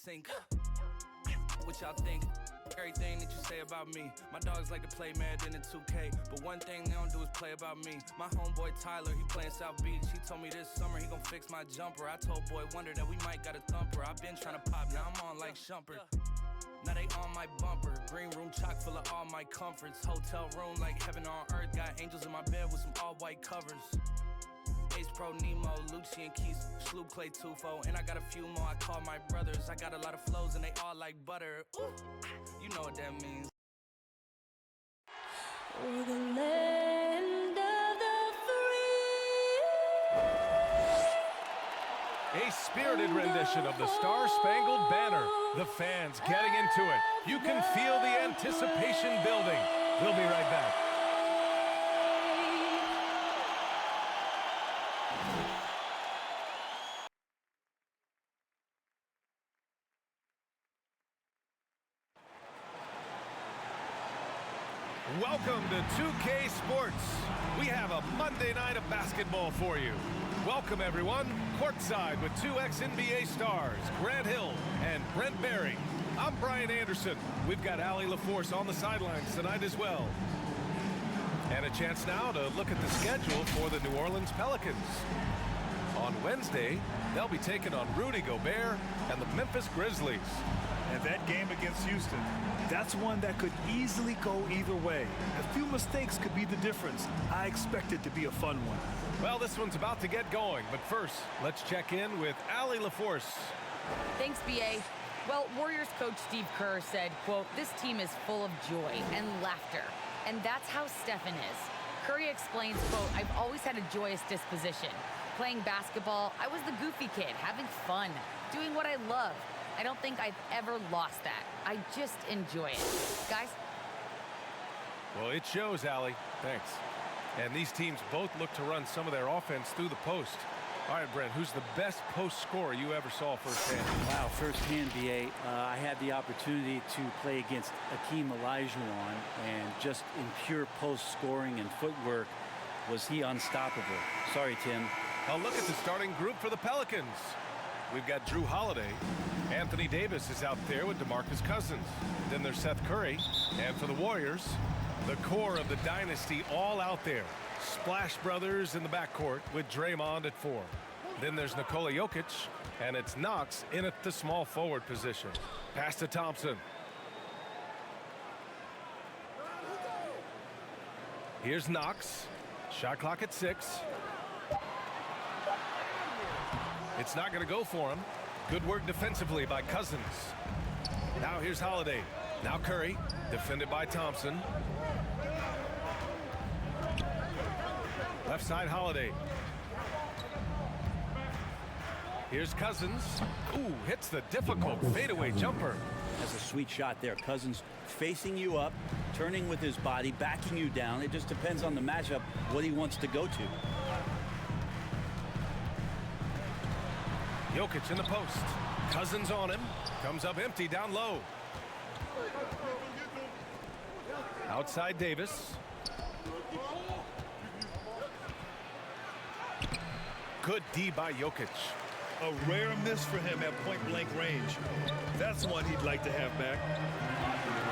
Sink. What y'all think? Everything that you say about me. My dogs like to play Madden in 2K, but one thing they don't do is play about me. My homeboy Tyler, he playing South Beach. He told me this summer he gon' fix my jumper. I told Boy Wonder that we might got a thumper. I've been trying to pop, now I'm on like Shumpert. Now they on my bumper. Green room chock full of all my comforts. Hotel room like heaven on earth. Got angels in my bed with some all white covers. Ace Pro Nemo, Lucci and Keys, Sloop Clay Tufo, and I got a few more I call my brothers. I got a lot of flows and they all like butter. Ooh, you know what that means. For the land of the free. A spirited rendition of the Star-Spangled Banner. The fans getting into it. You can feel the anticipation building. We'll be right back. Welcome to 2K Sports. We have a Monday night of basketball for you. Welcome, everyone. Courtside with two ex-NBA stars, Grant Hill and Brent Berry. I'm Brian Anderson. We've got Allie LaForce on the sidelines tonight as well. And a chance now to look at the schedule for the New Orleans Pelicans. On Wednesday, they'll be taking on Rudy Gobert and the Memphis Grizzlies. And that game against Houston, that's one that could easily go either way. A few mistakes could be the difference. I expect it to be a fun one. Well, this one's about to get going, but first, let's check in with Allie LaForce. Thanks, B.A. Well, Warriors coach Steve Kerr said, quote, "This team is full of joy and laughter, and that's how Stephen is." Curry explains, quote, "I've always had a joyous disposition. Playing basketball, I was the goofy kid, having fun, doing what I love. I don't think I've ever lost that. I just enjoy it." Guys? Well, it shows, Allie. Thanks. And these teams both look to run some of their offense through the post. All right, Brent, who's the best post scorer you ever saw firsthand? Wow, firsthand, B.A. I had the opportunity to play against Akeem Olajuwon, and just in pure post scoring and footwork, was he unstoppable. Sorry, Tim. I'll look at the starting group for the Pelicans. We've got Drew Holiday. Anthony Davis is out there with DeMarcus Cousins. Then there's Seth Curry. And for the Warriors, the core of the dynasty all out there. Splash Brothers in the backcourt with Draymond at 4. Then there's Nikola Jokic, and it's Knox in at the small forward position. Pass to Thompson. Here's Knox. Shot clock at 6. It's not going to go for him. Good work defensively by Cousins. Now here's Holiday. Now Curry, defended by Thompson. Left side Holiday. Here's Cousins. Ooh, hits the difficult fadeaway jumper. That's a sweet shot there. Cousins facing you up, turning with his body, backing you down. It just depends on the matchup, what he wants to go to. Jokic in the post. Cousins on him. Comes up empty down low. Outside Davis. Good D by Jokic. A rare miss for him at point-blank range. That's one he'd like to have back.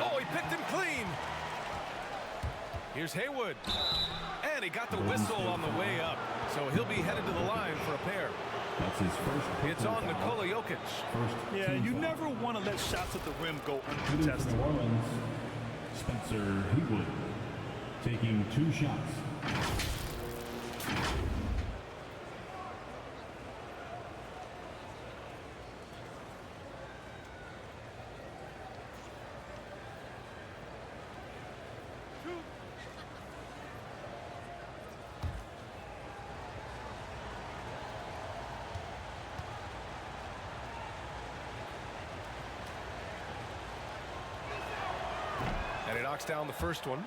Oh, he picked him clean. Here's Haywood. And he got the whistle on the way up. So he'll be headed to the line for a pair. That's his first. It's on Nikola Jokic. Yeah, you never want to let shots at the rim go uncontested. New Orleans, Spencer Haywood taking 2 shots. And he knocks down the first one.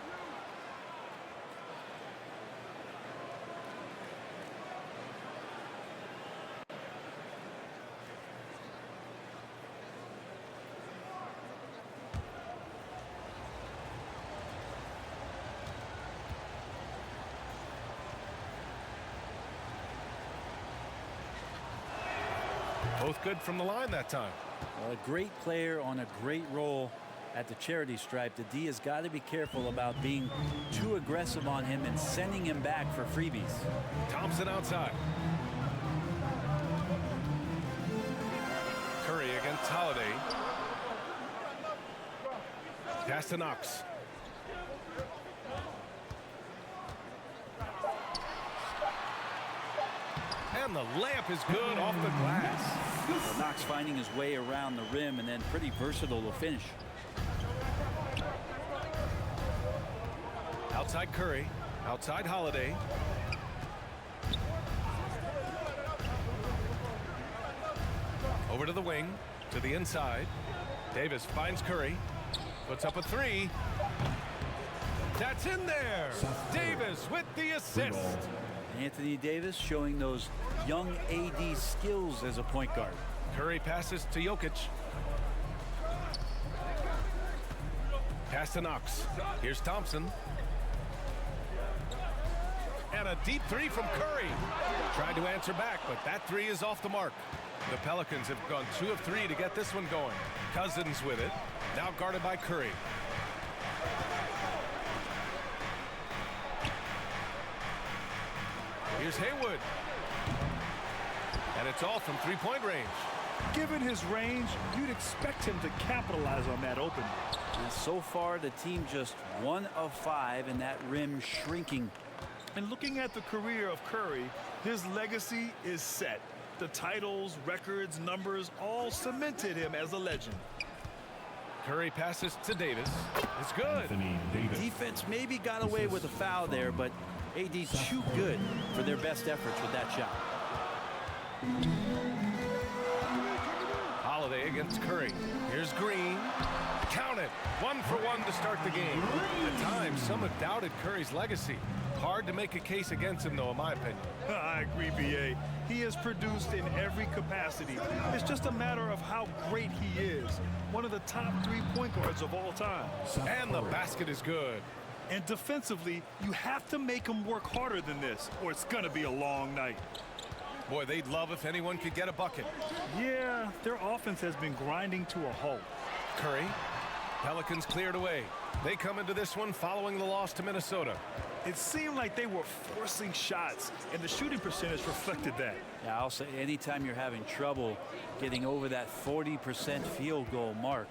Both good from the line that time. A great player on a great role at the charity stripe. The D has got to be careful about being too aggressive on him and sending him back for freebies. Thompson outside. Curry against Holiday. Pass to Knox. And the layup is good off the glass. Well, Knox finding his way around the rim and then pretty versatile to finish. Outside Curry. Outside Holiday. Over to the wing. To the inside. Davis finds Curry. Puts up a three. That's in there. Davis with the assist. Anthony Davis showing those young AD skills as a point guard. Curry passes to Jokic. Pass to Knox. Here's Thompson. And a deep three from Curry. Tried to answer back, but that three is off the mark. The Pelicans have gone 2 of 3 to get this one going. Cousins with it. Now guarded by Curry. Here's Haywood. And it's all from three-point range. Given his range, you'd expect him to capitalize on that opening. And so far, the team just 1 of 5 and that rim shrinking. And looking at the career of Curry, his legacy is set. The titles, records, numbers all cemented him as a legend. Curry passes to Davis. It's good. Anthony Davis. Defense maybe got away with a foul there, but AD too good for their best efforts with that shot. Holiday against Curry. Here's Green. Count it. 1 for 1 to start the game. At times, some have doubted Curry's legacy. Hard to make a case against him, though, in my opinion. I agree, B.A. He has produced in every capacity. It's just a matter of how great he is. One of the top 3 point guards of all time. And the basket is good. And defensively, you have to make him work harder than this, or it's going to be a long night. Boy, they'd love if anyone could get a bucket. Yeah, their offense has been grinding to a halt. Curry. Pelicans cleared away. They come into this one following the loss to Minnesota. It seemed like they were forcing shots, and the shooting percentage reflected that. Yeah, I'll say anytime you're having trouble getting over that 40% field goal mark,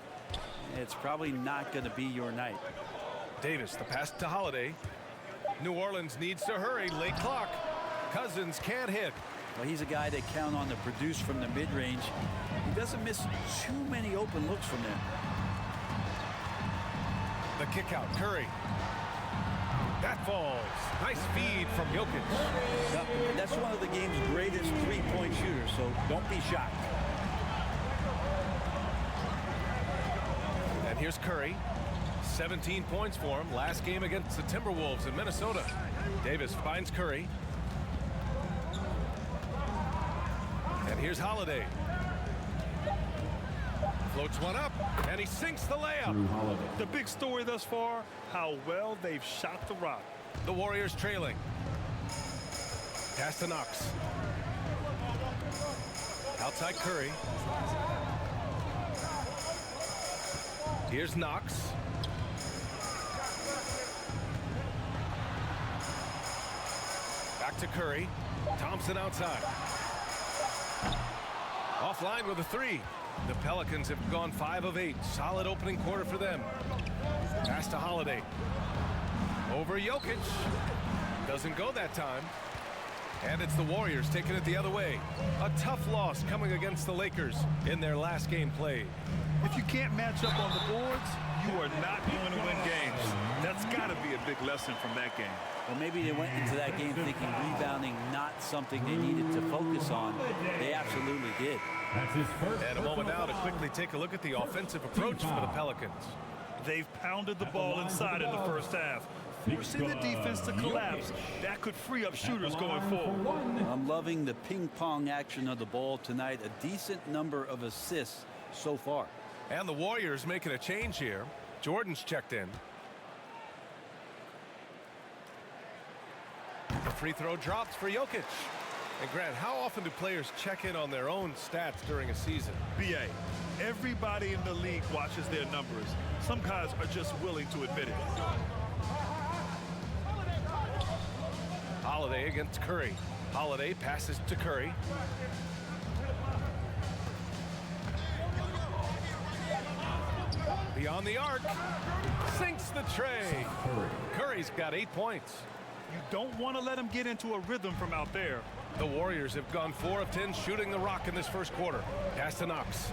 it's probably not going to be your night. Davis, the pass to Holiday. New Orleans needs to hurry. Late clock. Cousins can't hit. Well, he's a guy they count on to produce from the mid-range. He doesn't miss too many open looks from there. The kick out. Curry. That falls. Nice feed from Jokic. Yeah, that's one of the game's greatest three-point shooters, so don't be shocked. And here's Curry. 17 points for him. Last game against the Timberwolves in Minnesota. Davis finds Curry. And here's Holiday. Floats one up, and he sinks the layup. Drew Holiday. The big story thus far, how well they've shot the rock. The Warriors trailing. Pass to Knox. Outside Curry. Here's Knox. Back to Curry. Thompson outside. Offline with a three. The Pelicans have gone 5 of 8. Solid opening quarter for them. Pass to Holiday. Over Jokic. Doesn't go that time. And it's the Warriors taking it the other way. A tough loss coming against the Lakers in their last game played. If you can't match up on the boards, you are not going to win games. That's got to be a big lesson from that game. Well, maybe they went into that game thinking rebounding not something they needed to focus on. They absolutely did. That's his first. And a moment now to quickly take a look at the offensive approach for the Pelicans. They've pounded the ball inside in the first half, forcing the defense to collapse. That could free up shooters going forward. I'm loving the ping-pong action of the ball tonight. A decent number of assists so far. And the Warriors making a change here. Jordan's checked in. The free throw drops for Jokic. And Grant, how often do players check in on their own stats during a season? B.A., Everybody in the league watches their numbers. Some guys are just willing to admit it. Holiday against Curry. Holiday passes to Curry. Beyond the arc. Sinks the tray. Curry's got 8 points. You don't want to let him get into a rhythm from out there. The Warriors have gone 4 of 10 shooting the rock in this first quarter. Pass to Knox.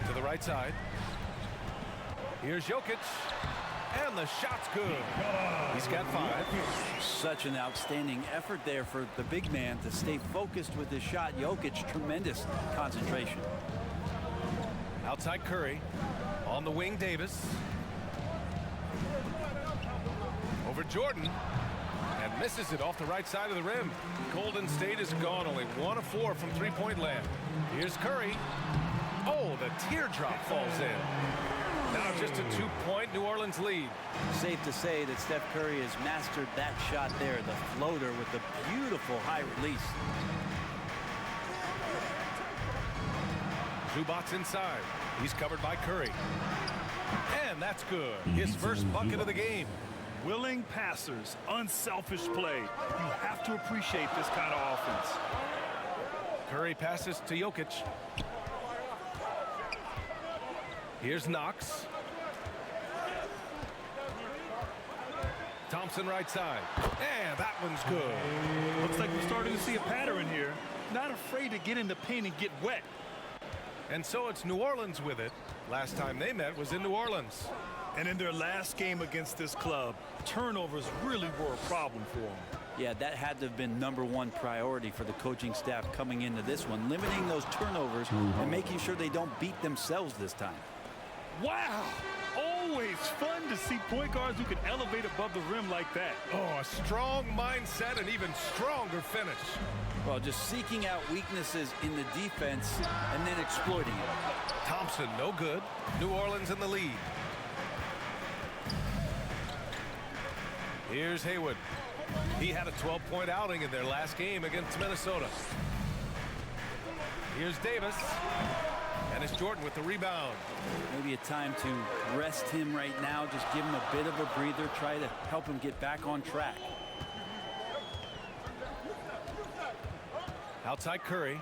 To the right side. Here's Jokic. And the shot's good. He's got 5. Such an outstanding effort there for the big man to stay focused with his shot. Jokic, tremendous concentration. Outside Curry. On the wing, Davis. Over Jordan. And misses it off the right side of the rim. Golden State is gone. Only 1 of 4 from three-point land. Here's Curry. Oh, the teardrop falls in. Now just a 2-point New Orleans lead. Safe to say that Steph Curry has mastered that shot there, the floater with the beautiful high release. Zubac's inside. He's covered by Curry. And that's good. His first bucket of the game. Willing passers, unselfish play. You have to appreciate this kind of offense. Curry passes to Jokic. Here's Knox. Thompson right side. And that one's good. Looks like we're starting to see a pattern here. Not afraid to get in the paint and get wet. And so it's New Orleans with it. Last time they met was in New Orleans. And in their last game against this club, turnovers really were a problem for them. Yeah, that had to have been #1 priority for the coaching staff coming into this one, limiting those turnovers and making sure they don't beat themselves this time. Wow! Always fun to see point guards who can elevate above the rim like that. Oh, a strong mindset and even stronger finish. Well, just seeking out weaknesses in the defense and then exploiting it. Thompson, no good. New Orleans in the lead. Here's Haywood. He had a 12-point outing in their last game against Minnesota. Here's Davis. And it's Jordan with the rebound. Maybe a time to rest him right now, just give him a bit of a breather, try to help him get back on track. Outside Curry.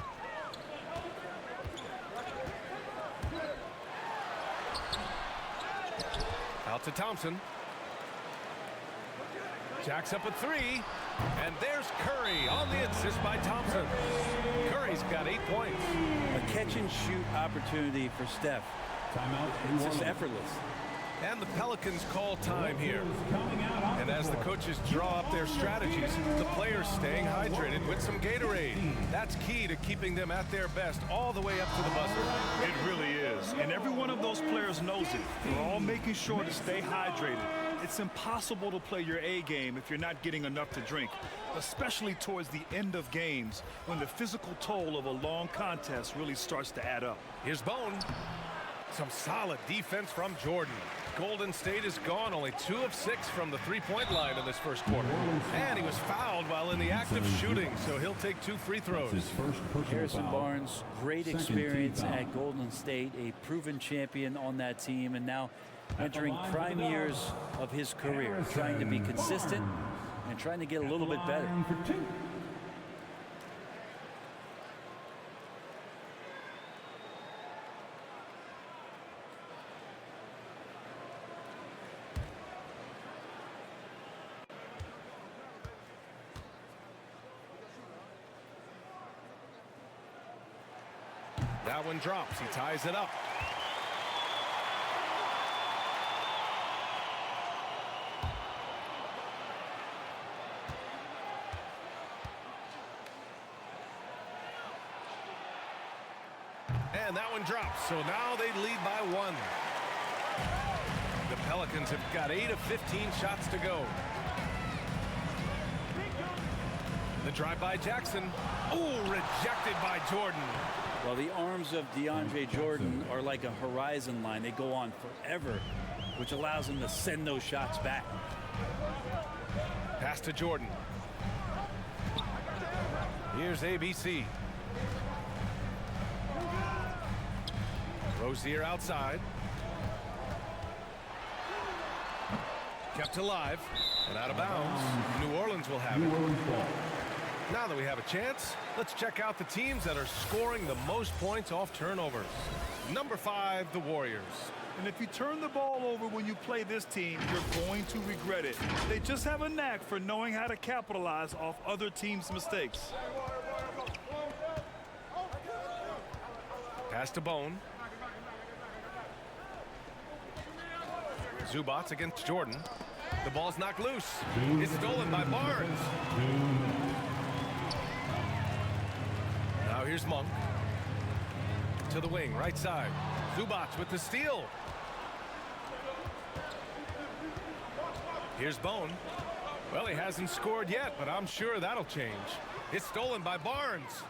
Out to Thompson. Jacks up a 3. And there's Curry on the assist by Thompson. Curry's got 8 points. A catch and shoot opportunity for Steph. It's just effortless. And the Pelicans call time here. And as the coaches draw up their strategies, the players staying hydrated with some Gatorade. That's key to keeping them at their best all the way up to the buzzer. It really is. And every one of those players knows it. They're all making sure to stay hydrated. It's impossible to play your A game if you're not getting enough to drink, especially towards the end of games when the physical toll of a long contest really starts to add up. Here's Bone. Some solid defense from Jordan. Golden State is gone, only 2 of 6 from the three-point line in this first quarter. And he was fouled while in the act of shooting, so he'll take 2 free throws. Harrison Barnes, great experience at Golden State, a proven champion on that team, and now entering prime years of his career, trying to be consistent and trying to get a little bit better. That one drops. He ties it up. And that one drops. So now they lead by 1. The Pelicans have got 8 of 15 shots to go. The drive by Jackson. Oh, rejected by Jordan. Well, the arms of DeAndre Jordan are like a horizon line. They go on forever, which allows him to send those shots back. Pass to Jordan. Here's ABC. ReSIM outside. Kept alive and out of bounds. New Orleans will have it. Now that we have a chance, let's check out the teams that are scoring the most points off turnovers. Number 5, the Warriors. And if you turn the ball over when you play this team, you're going to regret it. They just have a knack for knowing how to capitalize off other teams' mistakes. Pass to Bone. Zubats against Jordan. The ball's knocked loose. It's stolen by Barnes. Now here's Monk. To the wing, right side. Zubats with the steal. Here's Bone. Well, he hasn't scored yet, but I'm sure that'll change. It's stolen by Barnes.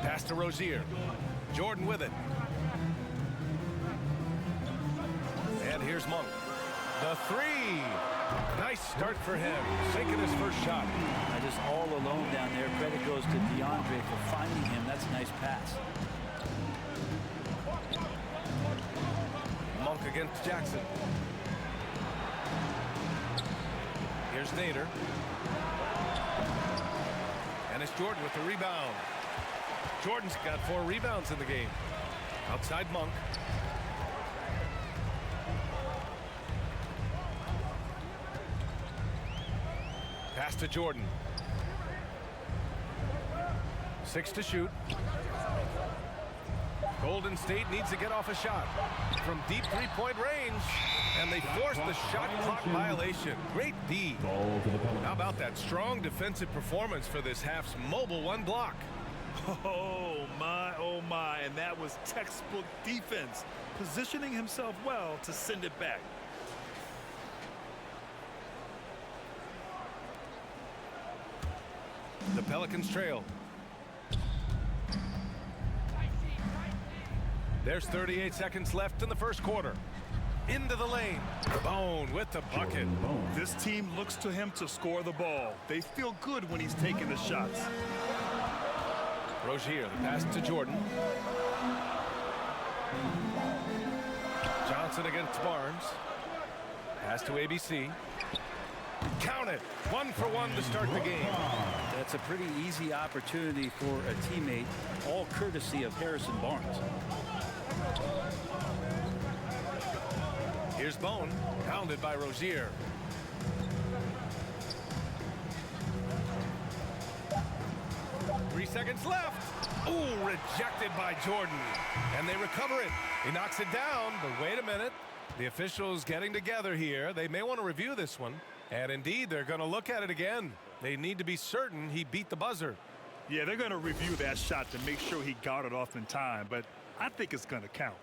Pass to ReSIM. Jordan with it. And here's Monk. The 3. Nice start for him. Sinking his first shot. Just all alone down there. Credit goes to DeAndre for finding him. That's a nice pass. Monk against Jackson. Here's Nader. And it's Jordan with the rebound. Jordan's got 4 rebounds in the game. Outside Monk. Pass to Jordan. 6 to shoot. Golden State needs to get off a shot from deep three-point range, and they force the shot clock violation. Great D. How about that strong defensive performance for this half's mobile 1 block? Oh my, and that was textbook defense, positioning himself well to send it back. The Pelicans trail. There's 38 seconds left in the first quarter. Into the lane. Bone with the bucket. This team looks to him to score the ball. They feel good when he's taking the shots. ReSIM, the pass to Jordan. Johnson against Barnes. Pass to ABC. Count it. 1 for 1 to start the game. That's a pretty easy opportunity for a teammate, all courtesy of Harrison Barnes. Here's Bone, pounded by ReSIM. Three seconds left. Ooh, rejected by Jordan. And they recover it. He knocks it down, but wait a minute. The officials getting together here. They may want to review this one. And indeed, they're going to look at it again. They need to be certain he beat the buzzer. Yeah, they're going to review that shot to make sure he got it off in time, but I think it's going to count.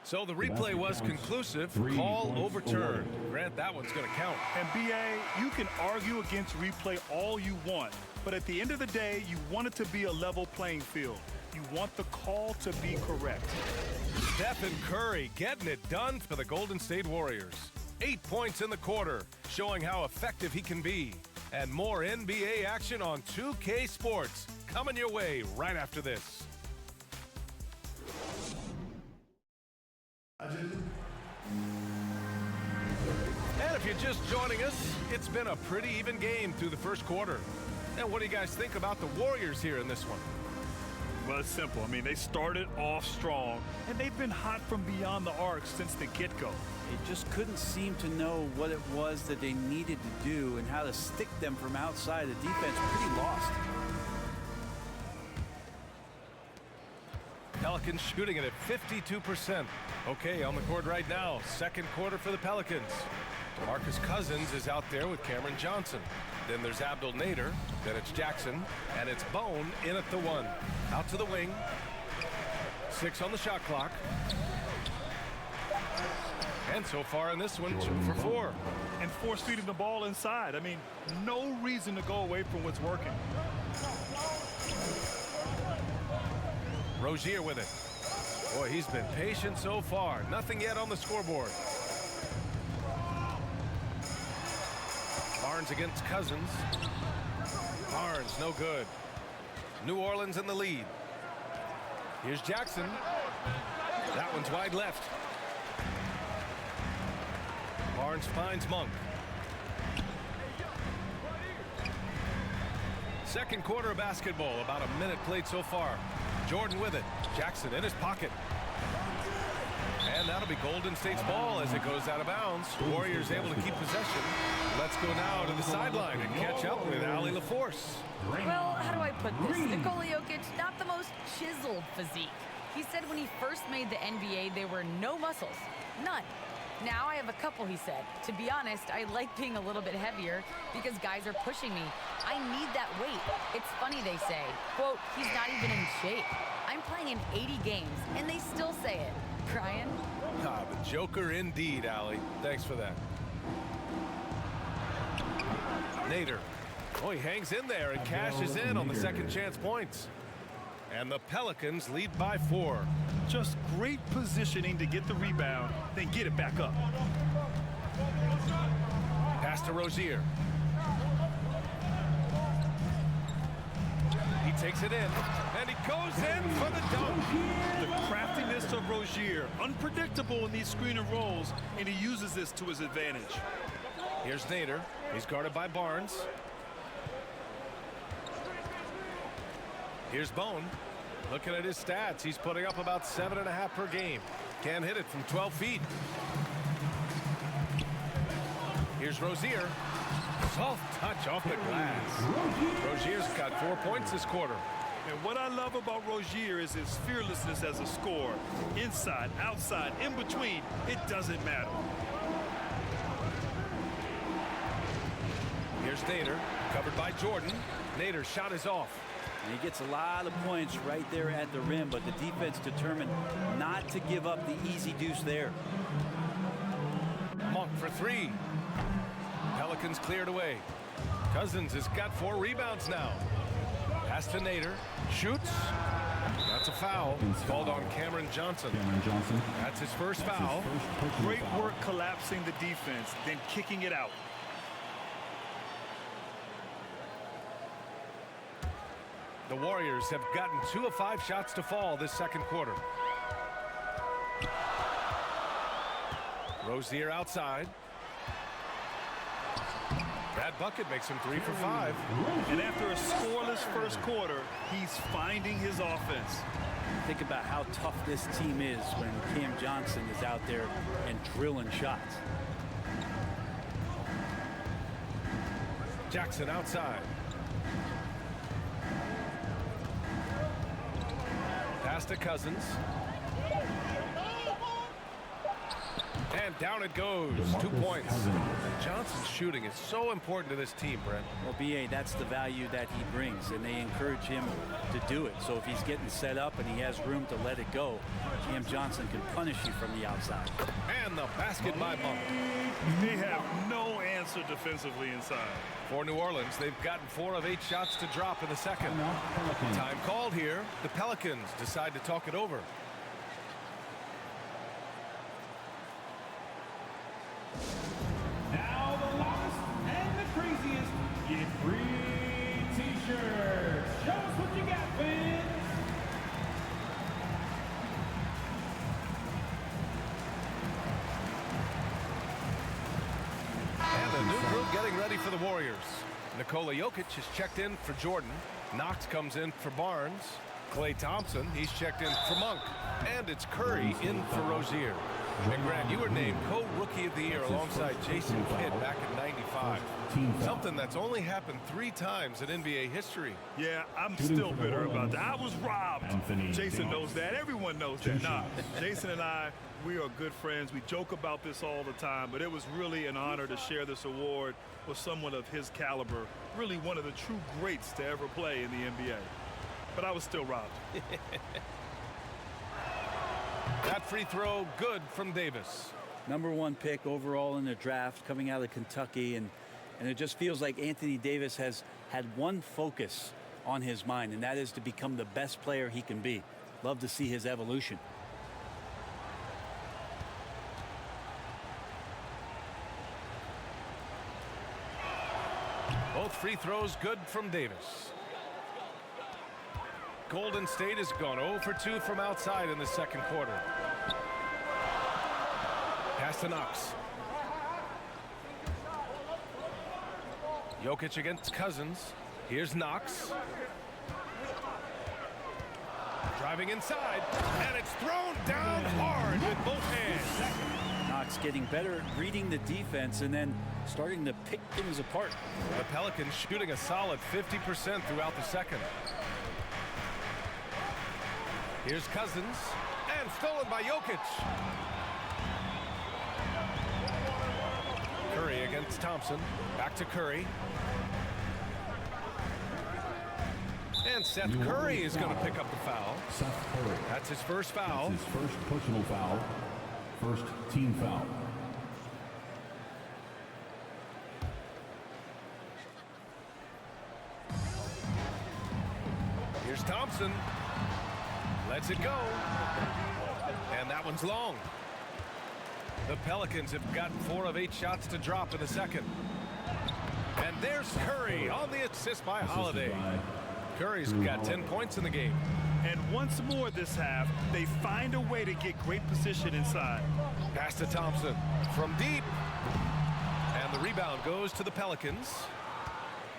So the replay was conclusive. Call overturned. Grant, that one's going to count. And BA, you can argue against replay all you want, but at the end of the day, you want it to be a level playing field. You want the call to be correct. Stephen Curry getting it done for the Golden State Warriors. 8 points in the quarter, showing how effective he can be. And more NBA action on 2K Sports coming your way right after this. And if you're just joining us, it's been a pretty even game through the first quarter. And what do you guys think about the Warriors here in this one? Well, it's simple. I mean, they started off strong, and they've been hot from beyond the arc since the get-go. They just couldn't seem to know what it was that they needed to do and how to stick them from outside. The defense pretty lost. Pelicans shooting it at 52%. Okay, on the court right now, second quarter for the Pelicans. DeMarcus Cousins is out there with Cameron Johnson. Then there's Abdel Nader, then it's Jackson, and it's Bone in at the 1. Out to the wing. 6 on the shot clock. And so far in this one, 2 for 4. And force feeding the ball inside. I mean, no reason to go away from what's working. Rozier with it. Boy, he's been patient so far. Nothing yet on the scoreboard. Barnes against Cousins. Barnes, no good. New Orleans in the lead. Here's Jackson. That one's wide left. Barnes finds Monk. Second quarter of basketball, about a minute played so far. Jordan with it. Jackson in his pocket. And that'll be Golden State's ball as it goes out of bounds. Warriors able to keep possession. Let's go now to the sideline and catch up with Allie LaForce. Well, how do I put this? Nikola Jokic, not the most chiseled physique. He said when he first made the NBA, there were no muscles. None. Now I have a couple, he said. To be honest, I like being a little bit heavier because guys are pushing me. I need that weight. It's funny they say, quote, he's not even in shape. I'm playing in 80 games, and they still say it. Brian? Ah, the Joker indeed, Allie. Thanks for that. Nader. Oh, he hangs in there and cashes in on the second chance points. And the Pelicans lead by 4. Just great positioning to get the rebound, then get it back up. Pass to Rozier. He takes it in, and he goes in for the dunk. The craftiness of Rozier, unpredictable in these screen and rolls, and he uses this to his advantage. Here's Nader. He's guarded by Barnes. Here's Bone. Looking at his stats, he's putting up about 7.5 per game. Can't hit it from 12 feet. Here's Rozier. Soft touch off the glass. Rozier's got 4 points this quarter. And what I love about Rozier is his fearlessness as a scorer. Inside, outside, in between, it doesn't matter. Here's Nader, covered by Jordan. Nader's shot is off. And he gets a lot of points right there at the rim, but the defense determined not to give up the easy deuce there. Monk for 3. Pelicans cleared away. Cousins has got 4 rebounds now. Pass to Nader. Shoots. That's a foul. Called on Cameron Johnson. That's his first foul. Great work collapsing the defense, then kicking it out. The Warriors have gotten 2 of 5 shots to fall this second quarter. Rozier outside. That bucket makes him 3 for 5. And after a scoreless first quarter, he's finding his offense. Think about how tough this team is when Cam Johnson is out there and drilling shots. Jackson outside. Pass to Cousins. And down it goes. 2 points. Johnson's shooting is so important to this team, Brent. Well, B.A., that's the value that he brings, and they encourage him to do it. So if he's getting set up and he has room to let it go, Cam Johnson can punish you from the outside. And the basket by Monk. They have no answer defensively inside. For New Orleans, they've gotten 4 of 8 shots to drop in the second. Time called here. The Pelicans decide to talk it over. Now the loudest and the craziest get free t-shirts. Show us what you got, fans. And the new group getting ready for the Warriors. Nikola Jokic has checked in for Jordan. Knox comes in for Barnes. Klay Thompson, he's checked in for Monk. And it's Curry in for Rozier. And Grant, you were named co-rookie of the year alongside Jason Kidd back in '95. Something that's only happened 3 times in NBA history. Yeah, I'm still bitter about that. I was robbed. Jason knows that. Everyone knows that. Nah, Jason and I, we are good friends. We joke about this all the time, but it was really an honor to share this award with someone of his caliber, really one of the true greats to ever play in the NBA. But I was still robbed. That free throw good from Davis. #1 pick overall in the draft, coming out of Kentucky, and it just feels like Anthony Davis has had one focus on his mind, and that is to become the best player he can be. Love to see his evolution. Both free throws good from Davis. Golden State has gone 0 for 2 from outside in the second quarter. Pass to Knox. Jokic against Cousins. Here's Knox. Driving inside, and it's thrown down hard with both hands. Knox getting better at reading the defense and then starting to pick things apart. The Pelicans shooting a solid 50% throughout the second. Here's Cousins, and stolen by Jokic. Curry against Thompson. Back to Curry. And Seth Curry is going to pick up the foul. Seth Curry. That's his first foul. That's his first personal foul. First team foul. Here's Thompson. Lets it go. And that one's long. The Pelicans have gotten 4 of 8 shots to drop in the second. And there's Curry on the assist by Holiday. Curry's got 10 points in the game. And once more this half, they find a way to get great position inside. Pass to Thompson from deep. And the rebound goes to the Pelicans.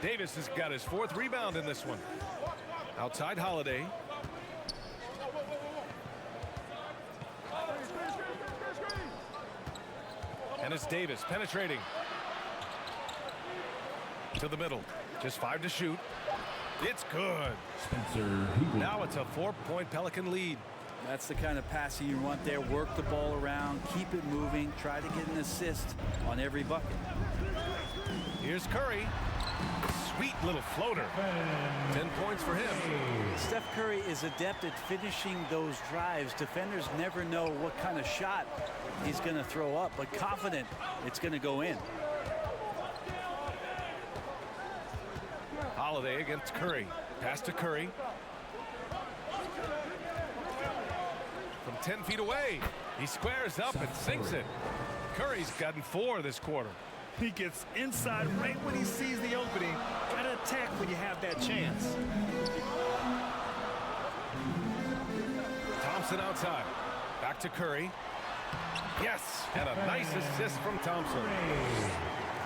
Davis has got his 4th rebound in this one. Outside Holiday. And it's Davis penetrating. To the middle. Just 5 to shoot. It's good. Spencer Hughley. Now it's a 4-point Pelican lead. That's the kind of passing you want there. Work the ball around, keep it moving, try to get an assist on every bucket. Here's Curry. Sweet little floater. 10 points for him. Steph Curry is adept at finishing those drives. Defenders never know what kind of shot he's going to throw up, but confident it's going to go in. Holiday against Curry. Pass to Curry. From 10 feet away. He squares up and sinks it. Curry's gotten 4 this quarter. He gets inside right when he sees the opening. Try to attack when you have that chance. Thompson outside. Back to Curry. Yes, and a nice assist from Thompson.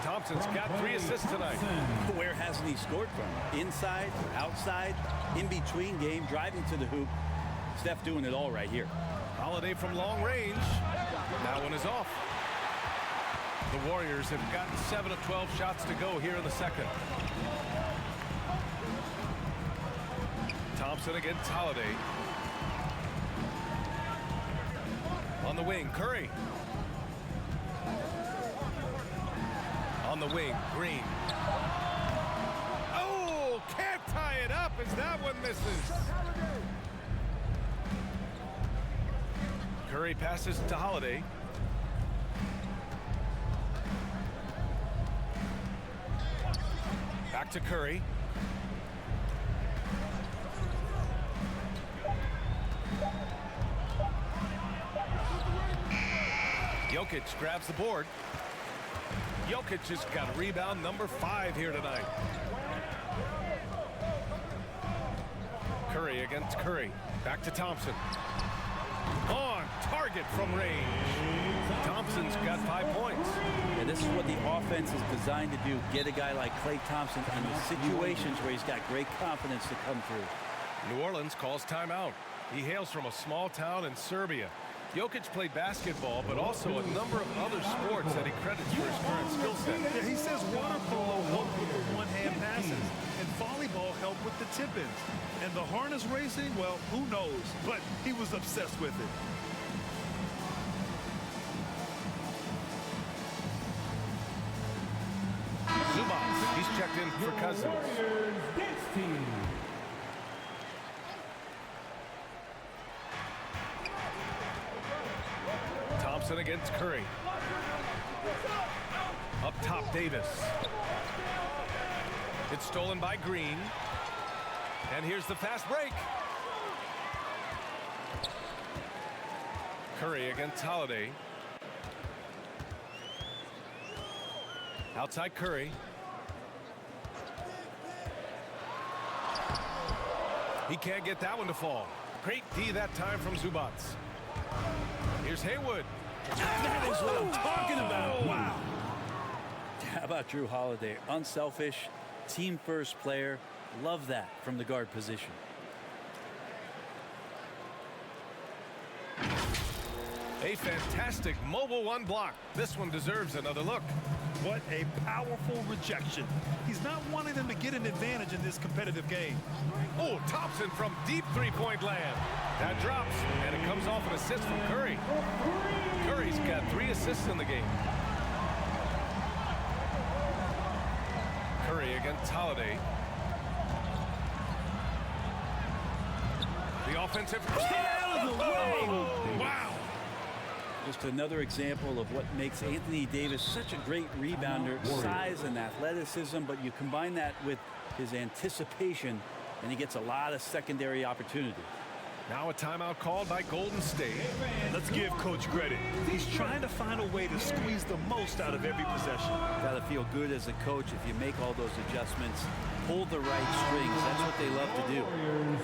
Thompson's got 3 assists tonight. Where hasn't he scored from? Inside, outside, in between game, driving to the hoop. Steph doing it all right here. Holiday from long range. That one is off. The Warriors have gotten 7 of 12 shots to go here in the second. Thompson against Holiday. On the wing, Curry. On the wing, Green. Oh, can't tie it up as that one misses. Curry passes to Holiday. Back to Curry. Jokic grabs the board. Jokic has got rebound number 5 here tonight. Curry against Curry. Back to Thompson. On target from range. Thompson's got 5 points. And this is what the offense is designed to do. Get a guy like Klay Thompson in the situations where he's got great confidence to come through. New Orleans calls timeout. He hails from a small town in Serbia. Jokic played basketball, but also a number of other sports that he credits for his current skill set. Yeah, he says water polo helped with the one-hand passes, and volleyball helped with the tip-ins. And the harness racing, well, who knows? But he was obsessed with it. Zubac, he's checked in for Cousins. Warriors dance team. Thompson against Curry. top Davis. It's stolen by Green. And here's the fast break. Curry against Holiday. Outside Curry. He can't get that one to fall. Great D that time from Zubats. Here's Haywood. That is what I'm talking about. Wow. How about Drew Holiday? Unselfish, team first player. Love that from the guard position. A fantastic mobile one block. This one deserves another look. What a powerful rejection. He's not wanting them to get an advantage in this competitive game. Oh, Thompson from deep three-point land. That drops, and it comes off an assist from Curry. Curry's got 3 assists in the game. Curry against Holiday. The offensive. Out of the way! Wow. Just another example of what makes Anthony Davis such a great rebounder. Size and athleticism, but you combine that with his anticipation, and he gets a lot of secondary opportunity. Now a timeout called by Golden State. Let's give Coach credit. He's trying to find a way to squeeze the most out of every possession. Got to feel good as a coach if you make all those adjustments, pull the right strings. That's what they love to do. Warriors,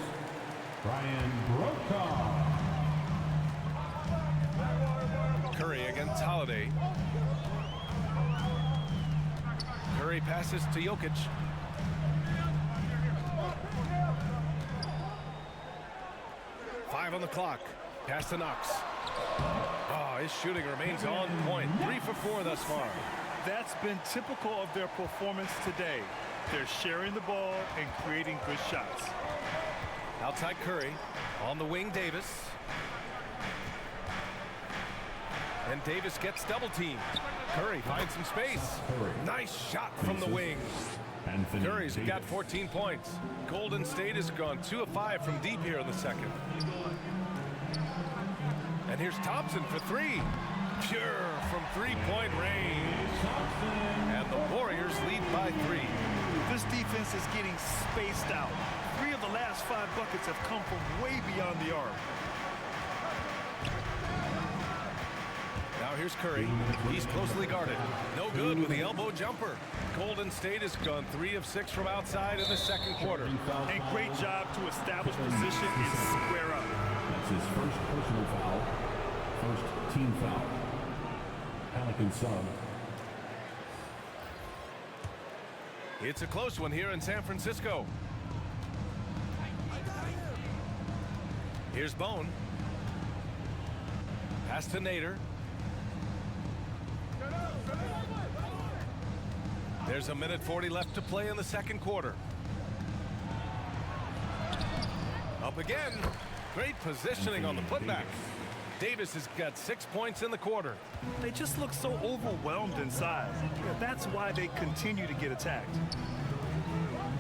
Brian Brokaw. Curry against Holiday. Curry passes to Jokic. Five on the clock. Pass to Knox. Oh, his shooting remains on point. 3 for 4 thus far. That's been typical of their performance today. They're sharing the ball and creating good shots. Outside Curry. On the wing, Davis. And Davis gets double teamed. Curry finds some space. Nice shot from the wing. Curry's got 14 points. Golden State has gone 2 of 5 from deep here in the second. And here's Thompson for 3. Pure from three-point range. And the Warriors lead by 3. This defense is getting spaced out. 3 of the last 5 buckets have come from way beyond the arc. Now here's Curry. He's closely guarded. No good with the elbow jumper. Golden State has gone 3 of 6 from outside in the second quarter. And great job to establish position and square up. That's his first personal foul. First team foul. Pelican sub. It's a close one here in San Francisco. Here's Bone. Pass to Nader. There's a minute 40 left to play in the second quarter. Up again. Great positioning on the putback. Davis has got 6 points in the quarter. They just look so overwhelmed inside. Yeah, that's why they continue to get attacked.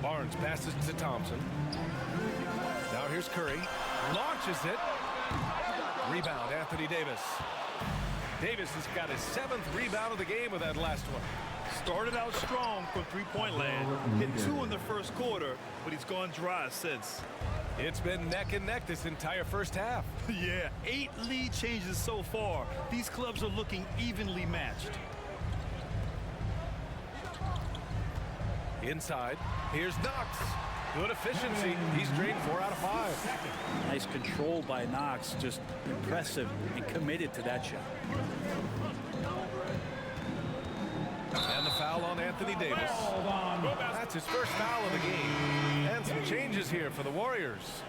Barnes passes to Thompson. Now here's Curry. Launches it. Rebound, Anthony Davis. Davis has got his 7th rebound of the game with that last one. Started out strong from three-point land. Hit 2 in the first quarter, but he's gone dry since. It's been neck and neck this entire first half. Yeah, 8 lead changes so far. These clubs are looking evenly matched. Inside, here's Knox. Good efficiency. He's drained 4 out of 5. Nice control by Knox. Just impressive and committed to that shot. And the foul on Anthony Davis. That's his first foul of the game. And some changes here for the Warriors.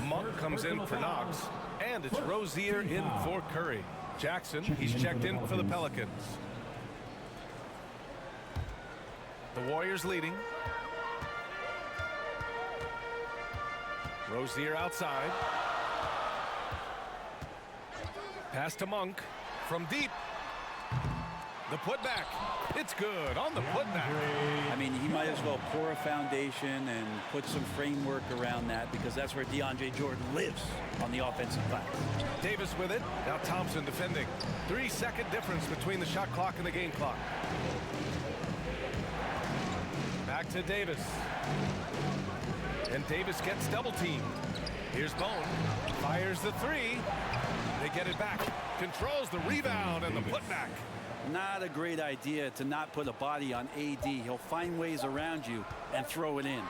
Monk comes in for Knox. And it's Rozier in for Curry. Jackson, he's checked in for the Pelicans. The Warriors leading. Rozier outside. Pass to Monk from deep. The putback. It's good on the putback. I mean, he might as well pour a foundation and put some framework around that, because that's where DeAndre Jordan lives, on the offensive glass. Davis with it. Now Thompson defending. 3-second difference between the shot clock and the game clock. Back to Davis. And Davis gets double teamed. Here's Bone. Fires the three. They get it back. Controls the rebound and the putback. Not a great idea to not put a body on AD. He'll find ways around you and throw it in.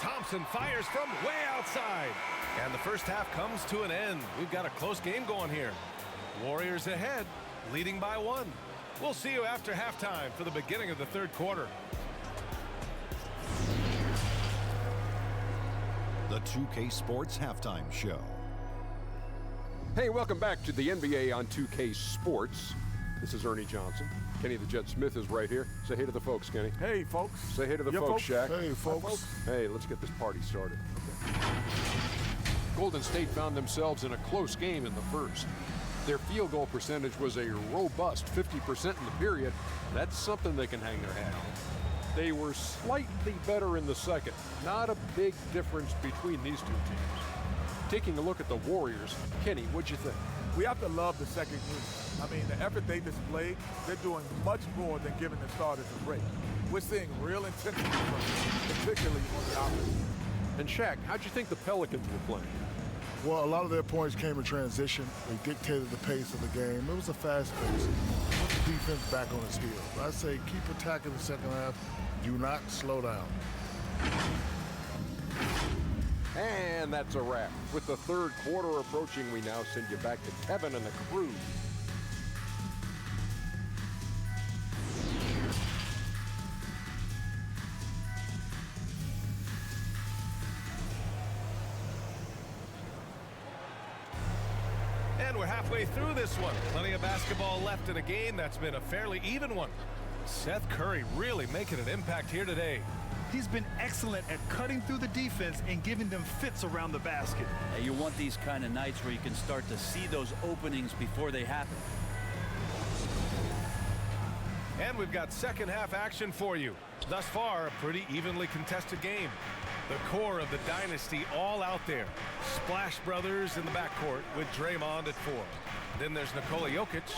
Thompson fires from way outside. And the first half comes to an end. We've got a close game going here. Warriors ahead, leading by 1. We'll see you after halftime for the beginning of the third quarter. The 2K Sports Halftime Show. Hey, welcome back to the NBA on 2K Sports. This is Ernie Johnson. Kenny the Jet Smith is right here. Say hey to the folks, Kenny. Hey, folks. Say hey to the folks, Shaq. Hey, folks. Hey, let's get this party started. Golden State found themselves in a close game in the first. Their field goal percentage was a robust 50% in the period. That's something they can hang their hat on. They were slightly better in the second. Not a big difference between these two teams. Taking a look at the Warriors, Kenny, what'd you think? We have to love the second unit. I mean, the effort they displayed, they're doing much more than giving the starters a break. We're seeing real intensity from them, particularly on the offense. And Shaq, how'd you think the Pelicans were playing? Well, a lot of their points came in transition. They dictated the pace of the game. It was a fast pace. Put the defense back on its heels. I say keep attacking the second half. Do not slow down. And that's a wrap. With the third quarter approaching, we now send you back to Kevin and the crew. And we're halfway through this one. Plenty of basketball left in a game that's been a fairly even one. Seth Curry really making an impact here today. He's been excellent at cutting through the defense and giving them fits around the basket. Now, you want these kind of nights where you can start to see those openings before they happen. And we've got second half action for you. Thus far, a pretty evenly contested game. The core of the dynasty all out there. Splash Brothers in the backcourt with Draymond at 4. Then there's Nikola Jokic,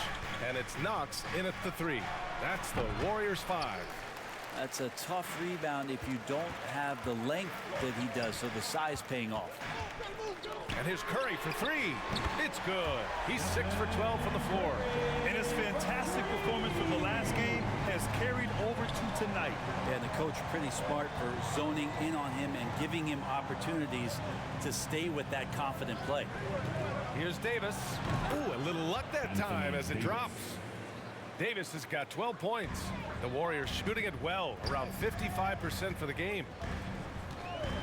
and it's Knox in at the 3. That's the Warriors 5. That's a tough rebound if you don't have the length that he does, so the size paying off. And here's Curry for 3. It's good. He's 6 for 12 from the floor. And his fantastic performance from the last game has carried over to tonight. Yeah, the coach pretty smart for zoning in on him and giving him opportunities to stay with that confident play. Here's Davis. Ooh, a little luck that time as it drops. Davis has got 12 points. The Warriors shooting it well, around 55% for the game.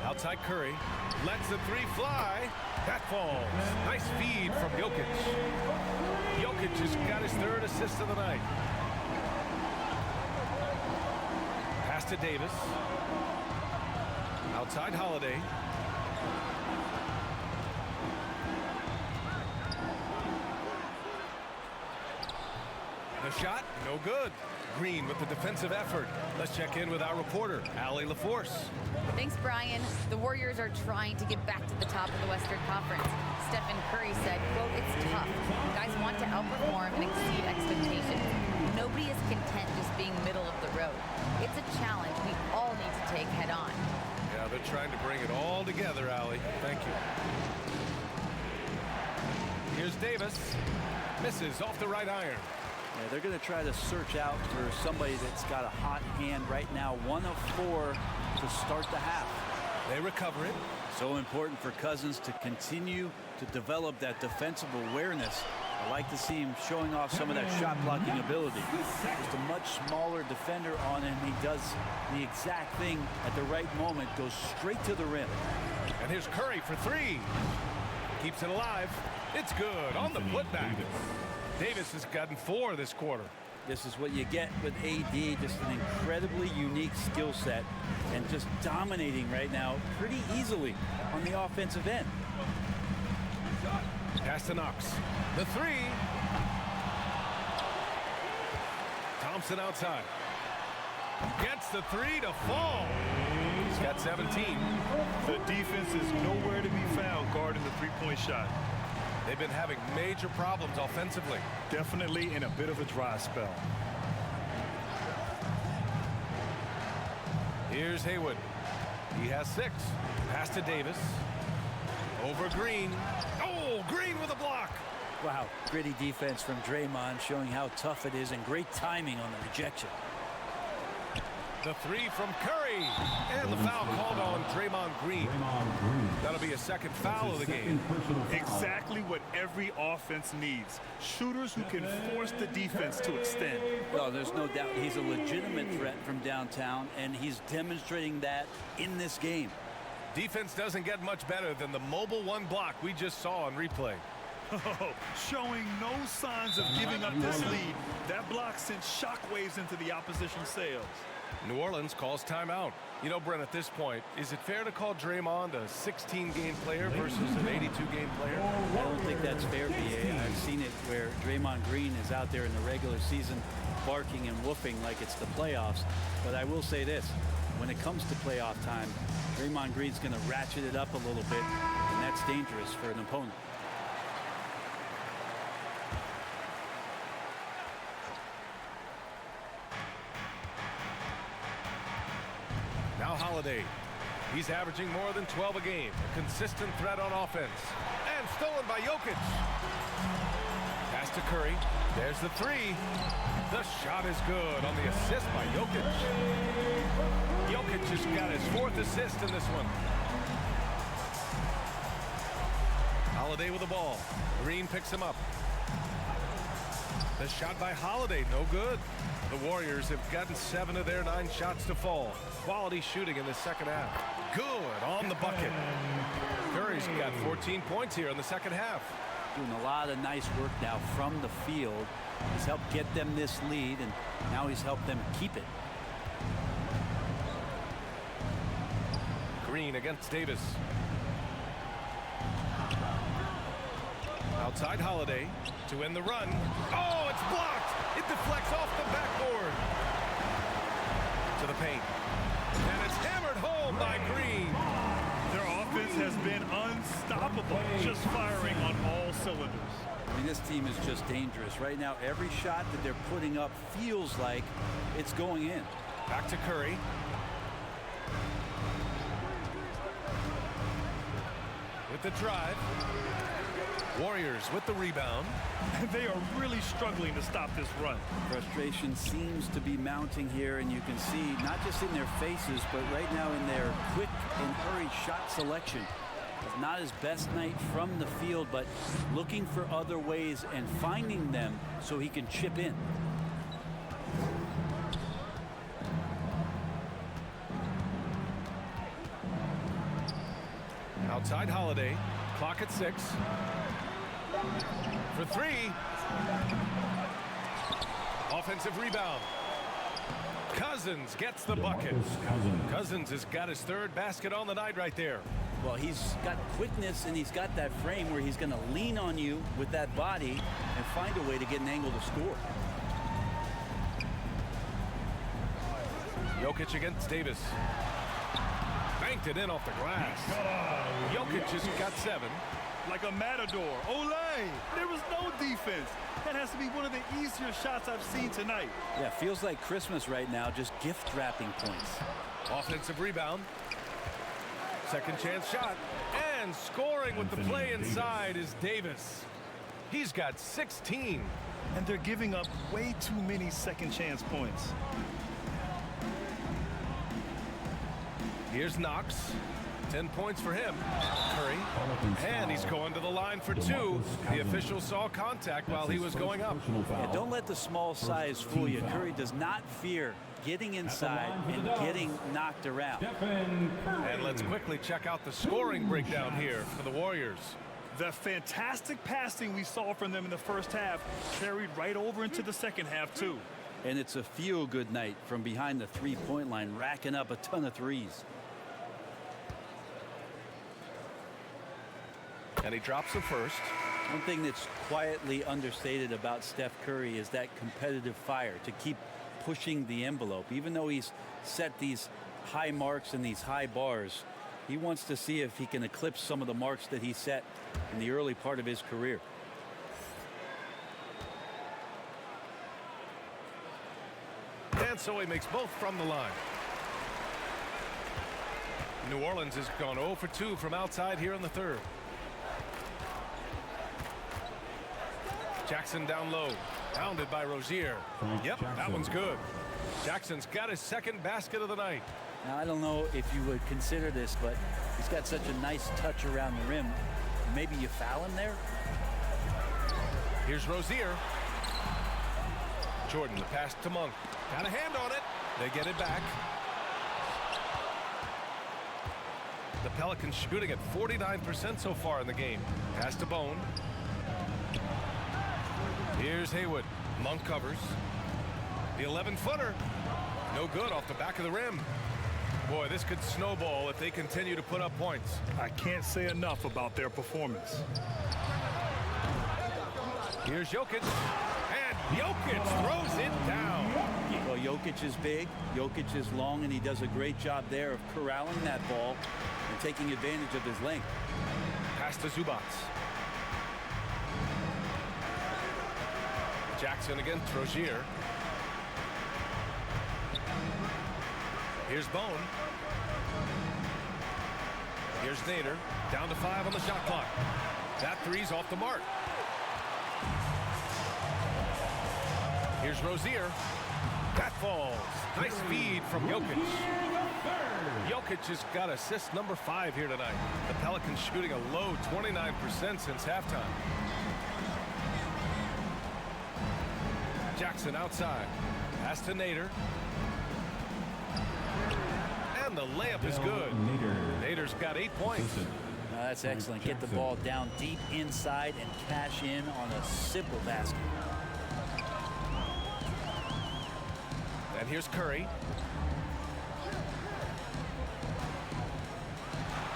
Outside Curry, lets the 3 fly. That falls. Nice feed from Jokic. Jokic has got his 3rd assist of the night. Pass to Davis. Outside Holiday. The shot, no good. Green with the defensive effort. Let's check in with our reporter, Allie LaForce. Thanks, Brian. The Warriors are trying to get back to the top of the Western Conference. Stephen Curry said, quote, "It's tough. Guys want to outperform and exceed expectations. Nobody is content just being middle of the road. It's a challenge we all need to take head on." Yeah, they're trying to bring it all together, Allie. Thank you. Here's Davis. Misses off the right iron. Yeah, they're going to try to search out for somebody that's got a hot hand right now. 1 of 4 to start the half. They recover it. So important for Cousins to continue to develop that defensive awareness. I like to see him showing off some of that shot blocking ability. Just a much smaller defender on him. He does the exact thing at the right moment, goes straight to the rim. And here's Curry for 3. Keeps it alive. It's good on the putback. Davis has gotten 4 this quarter. This is what you get with AD, just an incredibly unique skill set and just dominating right now pretty easily on the offensive end. Pass to Knox. The 3. Thompson outside. Gets the three to fall. He's got 17. The defense is nowhere to be found guarding the three-point shot. They've been having major problems offensively. Definitely in a bit of a dry spell. Here's Haywood. He has 6. Pass to Davis. Over Green. Oh, Green with a block. Wow, gritty defense from Draymond, showing how tough it is, and great timing on the rejection. The three from Curry. And the foul called on Draymond Green. That'll be a second foul of the game. Exactly what every offense needs. Shooters who can force the defense to extend. Well, there's no doubt he's a legitimate threat from downtown, and he's demonstrating that in this game. Defense doesn't get much better than the mobile one block we just saw on replay. Showing no signs of giving up this lead. That block sent shockwaves into the opposition sails. New Orleans calls timeout. You know, Brent, at this point, is it fair to call Draymond a 16-game player versus an 82-game player? I don't think that's fair, BA. I've seen it where Draymond Green is out there in the regular season barking and woofing like it's the playoffs. But I will say this, when it comes to playoff time, Draymond Green's going to ratchet it up a little bit, and that's dangerous for an opponent. Now Holiday. He's averaging more than 12 a game. A consistent threat on offense. And stolen by Jokic. Pass to Curry. There's the three. The shot is good on the assist by Jokic. Jokic just got his 4th assist in this one. Holiday with the ball. Green picks him up. The shot by Holiday, no good. The Warriors have gotten 7 of their 9 shots to fall. Quality shooting in the second half. Good on the bucket. Curry's got 14 points here in the second half. Doing a lot of nice work now from the field. He's helped get them this lead, and now he's helped them keep it. Green against Davis. Outside Holiday to end the run. Oh, it's blocked. It deflects off the backboard. To the paint. And it's hammered home by Green. Their offense has been unstoppable, just firing on all cylinders. I mean, this team is just dangerous. Right now, every shot that they're putting up feels like it's going in. Back to Curry. With the drive. Warriors with the rebound. They are really struggling to stop this run. Frustration seems to be mounting here, and you can see not just in their faces, but right now in their quick and hurried shot selection. It's not his best night from the field, but looking for other ways and finding them so he can chip in. Outside Holiday. Clock at 6. For 3. Offensive rebound. Cousins gets the bucket. Cousins has got his 3rd basket on the night right there. Well, he's got quickness, and he's got that frame where he's going to lean on you with that body and find a way to get an angle to score. Jokic against Davis. Banked it in off the glass. Jokic just got 7. Like a matador. Olay! There was no defense. That has to be one of the easier shots I've seen tonight. Yeah, feels like Christmas right now, just gift wrapping points. Offensive rebound. Second chance shot. And scoring with the play inside is Davis. He's got 16. And they're giving up way too many second chance points. Here's Knox. 10 points for him. Curry. And he's going to the line for 2. The official saw contact while he was going up. Yeah, don't let the small size fool you. Curry does not fear getting inside and getting knocked around. And let's quickly check out the scoring breakdown here for the Warriors. The fantastic passing we saw from them in the first half carried right over into the second half, too. And it's a feel-good night from behind the three-point line, racking up a ton of threes. And he drops the first. One thing that's quietly understated about Steph Curry is that competitive fire to keep pushing the envelope. Even though he's set these high marks and these high bars, he wants to see if he can eclipse some of the marks that he set in the early part of his career. And so he makes both from the line. New Orleans has gone 0 for 2 from outside here in the third. Jackson down low, pounded by Rozier. Yep, that one's good. Jackson's got his second basket of the night. Now, I don't know if you would consider this, but he's got such a nice touch around the rim. Maybe you foul him there? Here's Rozier. Jordan, the pass to Monk. Got a hand on it. They get it back. The Pelicans shooting at 49% so far in the game. Pass to Bone. Here's Haywood. Monk covers. The 11-footer. No good off the back of the rim. Boy, this could snowball if they continue to put up points. I can't say enough about their performance. Here's Jokic. And Jokic throws it down. Well, Jokic is big, Jokic is long, and he does a great job there of corralling that ball and taking advantage of his length. Pass to Zubats. Jackson against Rozier. Here's Bone. Here's Nader. Down to 5 on the shot clock. That three's off the mark. Here's Rozier. That falls. Nice feed from Jokic. Jokic has got assist number 5 here tonight. The Pelicans shooting a low 29% since halftime. Jackson outside. Pass to Nader. And the layup is good. Nader's got 8 points. That's excellent. Get the ball down deep inside and cash in on a simple basket. And here's Curry.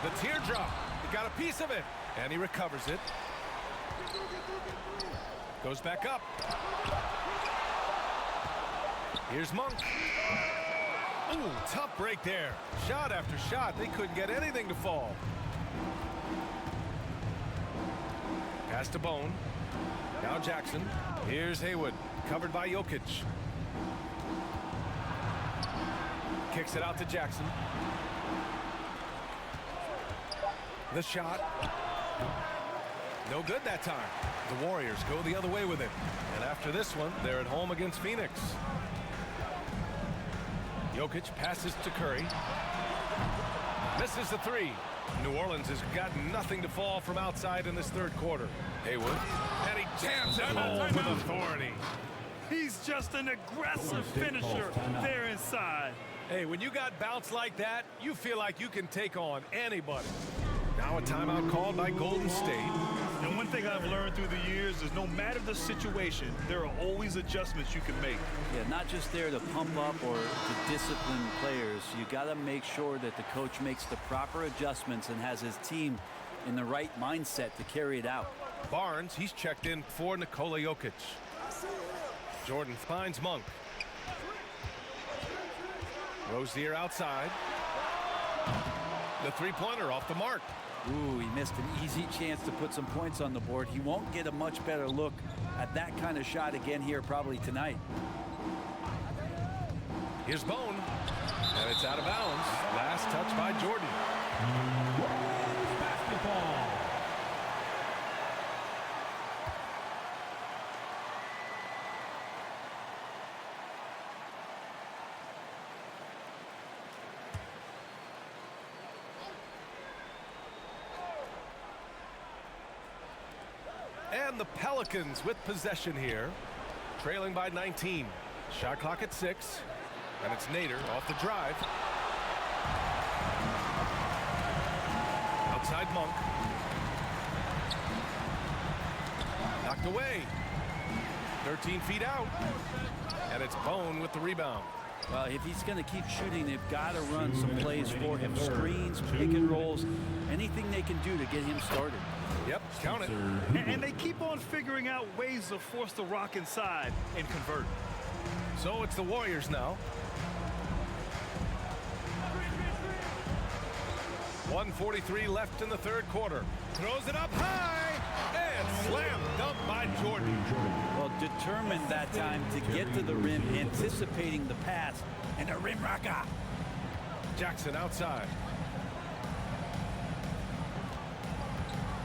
The teardrop. He got a piece of it. And he recovers it. Goes back up. Here's Monk. Ooh, tough break there. Shot after shot. They couldn't get anything to fall. Pass to Bone. Now Jackson. Here's Haywood. Covered by Jokic. Kicks it out to Jackson. The shot. No good that time. The Warriors go the other way with it. And after this one, they're at home against Phoenix. Jokic passes to Curry. Misses the three. New Orleans has got nothing to fall from outside in this third quarter. Haywood. And he jams it home with authority. He's just an aggressive finisher there inside. Hey, when you got bounce like that, you feel like you can take on anybody. Now a timeout called by Golden State. And one thing I've learned through the years is no matter the situation, there are always adjustments you can make. Yeah, not just there to pump up or to discipline players. You got to make sure that the coach makes the proper adjustments and has his team in the right mindset to carry it out. Barnes, he's checked in for Nikola Jokic. Jordan finds Monk. Rozier outside. The three-pointer off the mark. Ooh, he missed an easy chance to put some points on the board. He won't get a much better look at that kind of shot again here probably tonight. Here's Bone. And it's out of bounds. Last touch by Jordan. Basketball. And the Pelicans with possession here, trailing by 19. Shot clock at 6, and it's Nader off the drive. Outside Monk. Knocked away. 13 feet out, and it's Bone with the rebound. Well, if he's going to keep shooting, they've got to run some plays for him. Screens, pick and rolls, anything they can do to get him started. Yep, count it. And they keep on figuring out ways to force the rock inside and convert. So it's the Warriors now. 1:43 left in the third quarter. Throws it up high and slam dunk by Jordan. Well, determined that time to get to the rim, anticipating the pass, and a rim rocker. Jackson outside.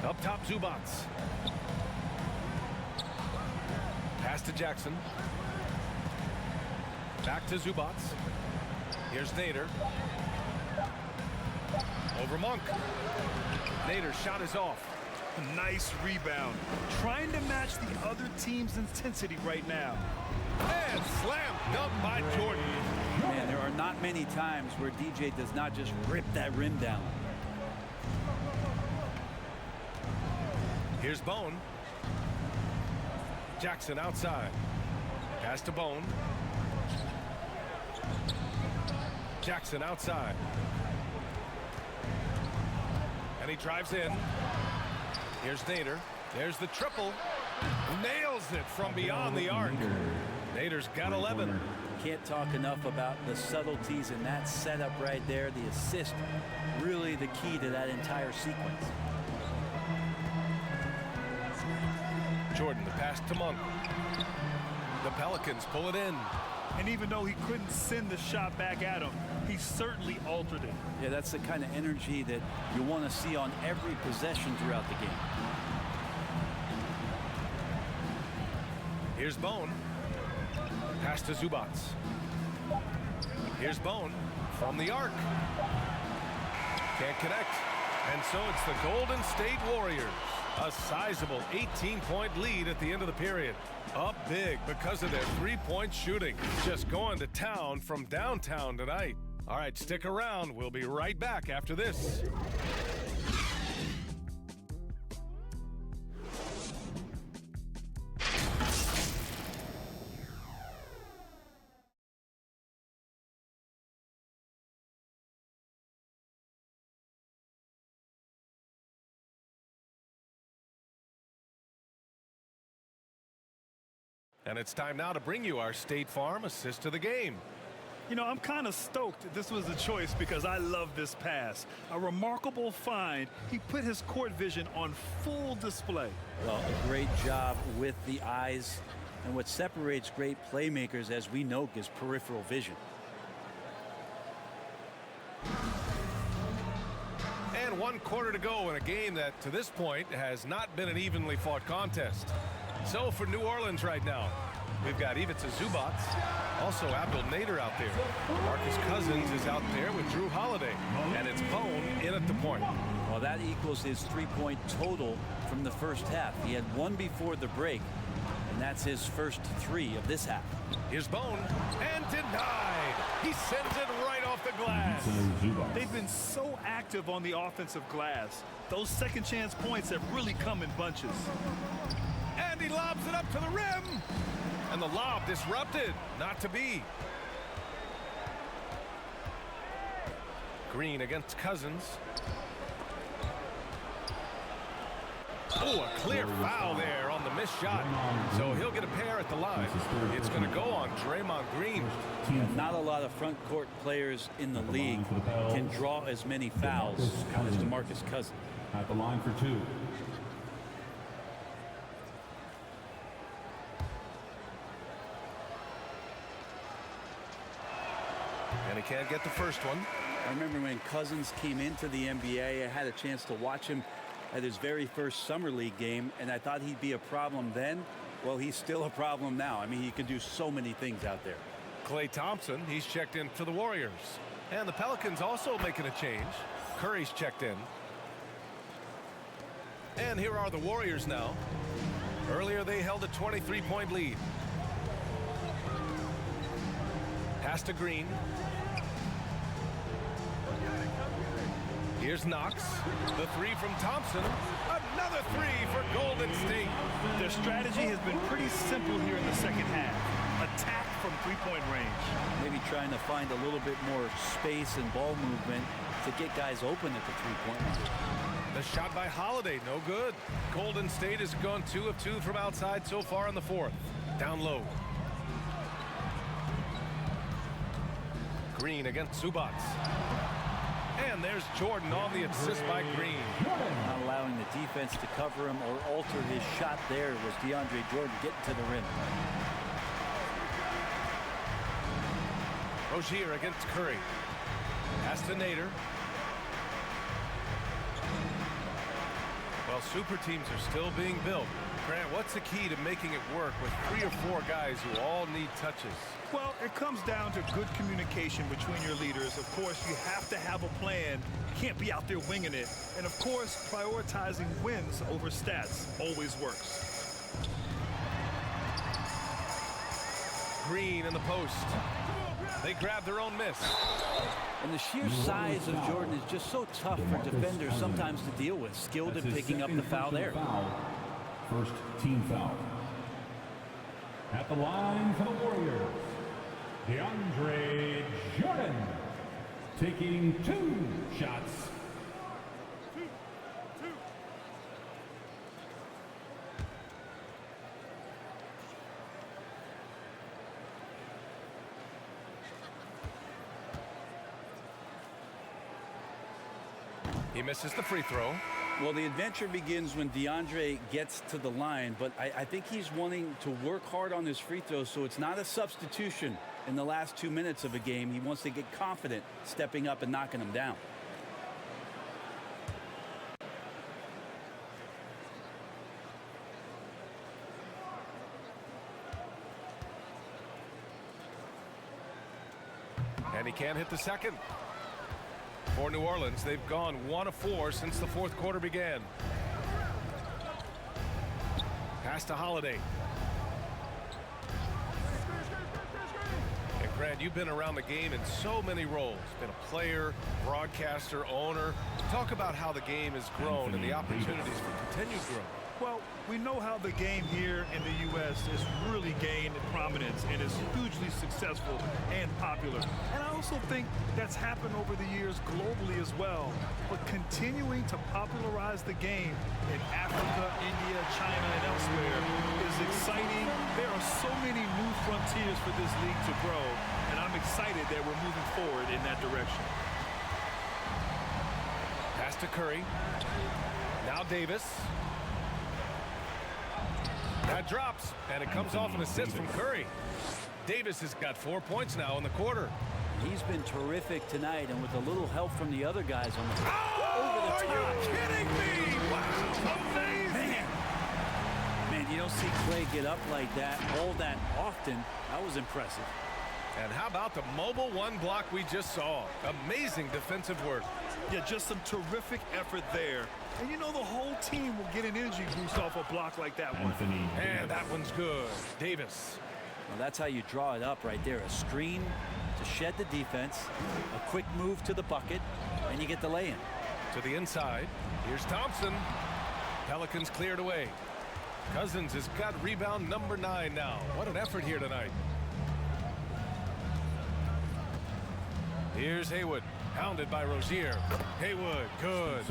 Up top, Zubats. Pass to Jackson. Back to Zubats. Here's Nader. Over Monk. Nader's shot is off. A nice rebound. Trying to match the other team's intensity right now. And slam dunk by Jordan. Man, there are not many times where DJ does not just rip that rim down. Here's Bone. Jackson outside. Pass to Bone. Jackson outside. And he drives in. Here's Nader. There's the triple. Nails it from beyond the arc. Nader's got 11. Can't talk enough about the subtleties in that setup right there. The assist, really the key to that entire sequence. Jordan, the pass to Monk. The Pelicans pull it in. And even though he couldn't send the shot back at him, he certainly altered it. Yeah, that's the kind of energy that you want to see on every possession throughout the game. Here's Bone. Pass to Zubats. Here's Bone from the arc. Can't connect. And so it's the Golden State Warriors. A sizable 18-point lead at the end of the period. Up big because of their three-point shooting. Just going to town from downtown tonight. All right, stick around. We'll be right back after this. And it's time now to bring you our State Farm assist to the game. You know, I'm kind of stoked this was a choice because I love this pass. A remarkable find. He put his court vision on full display. Well, a great job with the eyes. And what separates great playmakers, as we know, is peripheral vision. And 1 quarter to go in a game that, to this point, has not been an evenly fought contest. So for New Orleans right now, we've got Ivica Zubats, also Abdel Nader out there. Marcus Cousins is out there with Drew Holiday, and it's Bone in at the point. Well, that equals his three-point total from the first half. He had one before the break, and that's his first three of this half. Here's Bone, and denied. He sends it right off the glass. They've been so active on the offensive glass. Those second chance points have really come in bunches. And he lobs it up to the rim. And the lob disrupted. Not to be. Green against Cousins. Oh, a clear foul there on the missed shot. So he'll get a pair at the line. It's going to go on Draymond Green. Not a lot of front court players in the league can draw as many fouls as DeMarcus Cousins. At the line for two. And he can't get the first one. I remember when Cousins came into the NBA, I had a chance to watch him at his very first summer league game, and I thought he'd be a problem then. Well, he's still a problem now. I mean, he can do so many things out there. Klay Thompson, he's checked in for the Warriors. And the Pelicans also making a change. Curry's checked in. And here are the Warriors now. Earlier they held a 23-point lead. Pass to Green. Here's Knox. The three from Thompson. Another three for Golden State. Their strategy has been pretty simple here in the second half. Attack from three-point range. Maybe trying to find a little bit more space and ball movement to get guys open at the three-point line. The shot by Holiday, no good. Golden State has gone 2 of 2 from outside so far in the fourth. Down low. Green against Zubats. And there's Jordan on the assist by Green. Not allowing the defense to cover him or alter his shot there was DeAndre Jordan getting to the rim. Rozier against Curry. Pass to Nader. Well, super teams are still being built. Grant, what's the key to making it work with 3 or 4 guys who all need touches? Well, it comes down to good communication between your leaders. Of course, you have to have a plan. You can't be out there winging it. And of course, prioritizing wins over stats always works. Green in the post. They grab their own miss. And the sheer size of Jordan is just so tough for defenders sometimes to deal with. Skilled at picking up the foul there. First team foul. At the line for the Warriors, DeAndre Jordan, taking 2 shots. He misses the free throw. Well, the adventure begins when DeAndre gets to the line, but I think he's wanting to work hard on his free throws, so it's not a substitution in the last 2 minutes of a game. He wants to get confident stepping up and knocking them down. And he can't hit the second. For New Orleans, they've gone 1 of 4 since the 4th quarter began. Pass to Holiday. And Grant, you've been around the game in so many roles. Been a player, broadcaster, owner. Talk about how the game has grown and the opportunities for continued growth. Well, we know how the game here in the U.S. has really gained prominence and is hugely successful and popular. And I also think that's happened over the years globally as well. But continuing to popularize the game in Africa, India, China, and elsewhere is exciting. There are so many new frontiers for this league to grow, and I'm excited that we're moving forward in that direction. Pass to Curry. Now Davis. That drops, and it comes off an assist from Curry. Davis has got 4 points now in the quarter. He's been terrific tonight, and with a little help from the other guys on the over the top. Are you kidding me? Wow, amazing! Man, you don't see Clay get up like that all that often. That was impressive. And how about the mobile 1 block we just saw? Amazing defensive work. Yeah, just some terrific effort there. And you know the whole team will get an energy boost off a block like that one. And that one's good. Davis. Well, that's how you draw it up right there. A screen to shed the defense, a quick move to the bucket, and you get the lay-in. To the inside. Here's Thompson. Pelicans cleared away. Cousins has got rebound number 9 now. What an effort here tonight. Here's Haywood. Pounded by Rozier. Haywood, good.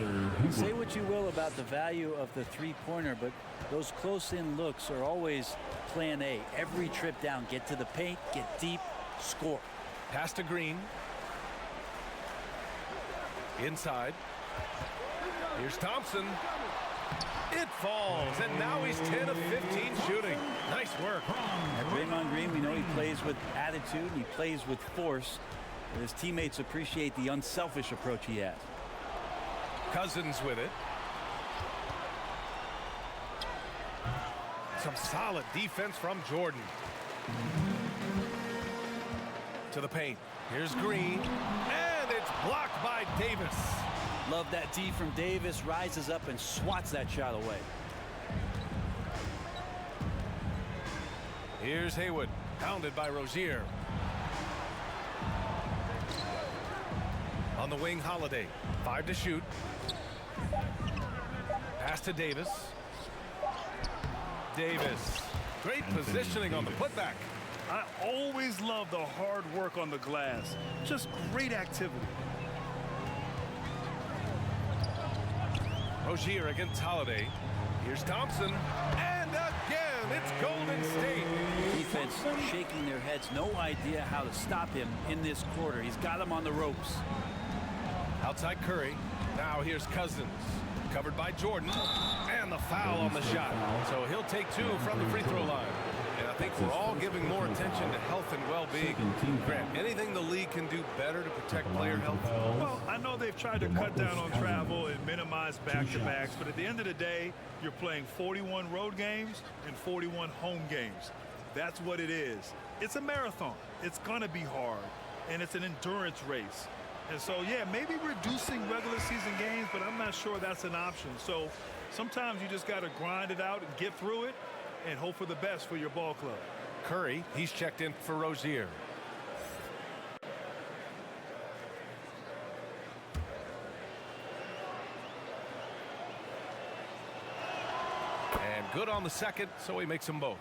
Say what you will about the value of the three-pointer, but those close-in looks are always plan A. Every trip down, get to the paint, get deep, score. Pass to Green. Inside. Here's Thompson. It falls, and now he's 10 of 15 shooting. Nice work. And Draymond Green, we know he plays with attitude, and he plays with force. And his teammates appreciate the unselfish approach he has. Cousins with it. Some solid defense from Jordan. To the paint. Here's Green. And it's blocked by Davis. Love that D from Davis. Rises up and swats that shot away. Here's Haywood. Pounded by Rozier. On the wing, Holiday. 5 to shoot. Pass to Davis. Davis. Great positioning on the putback. I always love the hard work on the glass. Just great activity. Rozier against Holiday. Here's Thompson. And again, It's Golden State. Defense shaking their heads. No idea how to stop him in this quarter. He's got him on the ropes. Outside Curry. Now here's Cousins. Covered by Jordan. And the foul on the shot. So he'll take 2 from the free throw line. And I think we're all giving more attention to health and well-being. Grant, anything the league can do better to protect player health? Well, I know they've tried to cut down on travel and minimize back-to-backs, but at the end of the day, you're playing 41 road games and 41 home games. That's what it is. It's a marathon. It's going to be hard, and it's an endurance race. And so, yeah, maybe reducing regular season games, but I'm not sure that's an option. So sometimes you just got to grind it out and get through it and hope for the best for your ball club. Curry, he's checked in for Rozier. And good on the second, so he makes them both.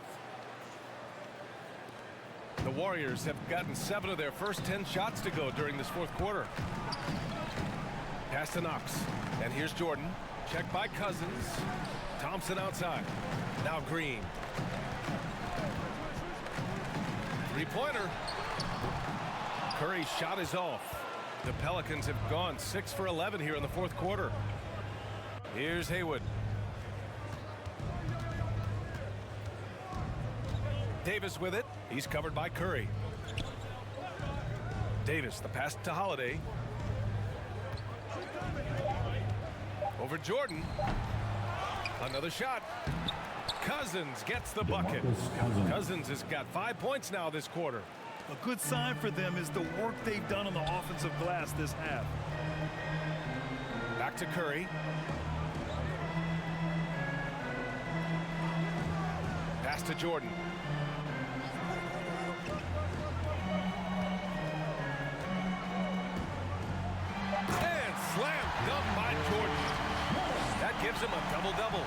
The Warriors have gotten 7 of their first 10 shots to go during this fourth quarter. Pass to Knox. And here's Jordan. Checked by Cousins. Thompson outside. Now Green. Three-pointer. Curry's shot is off. The Pelicans have gone 6 for 11 here in the fourth quarter. Here's Haywood. Davis with it. He's covered by Curry. Davis, the pass to Holiday. Over Jordan. Another shot. Cousins gets the bucket. Cousins has got 5 points now this quarter. A good sign for them is the work they've done on the offensive glass this half. Back to Curry. Pass to Jordan. And slam dunk by Jordan. That gives him a double-double.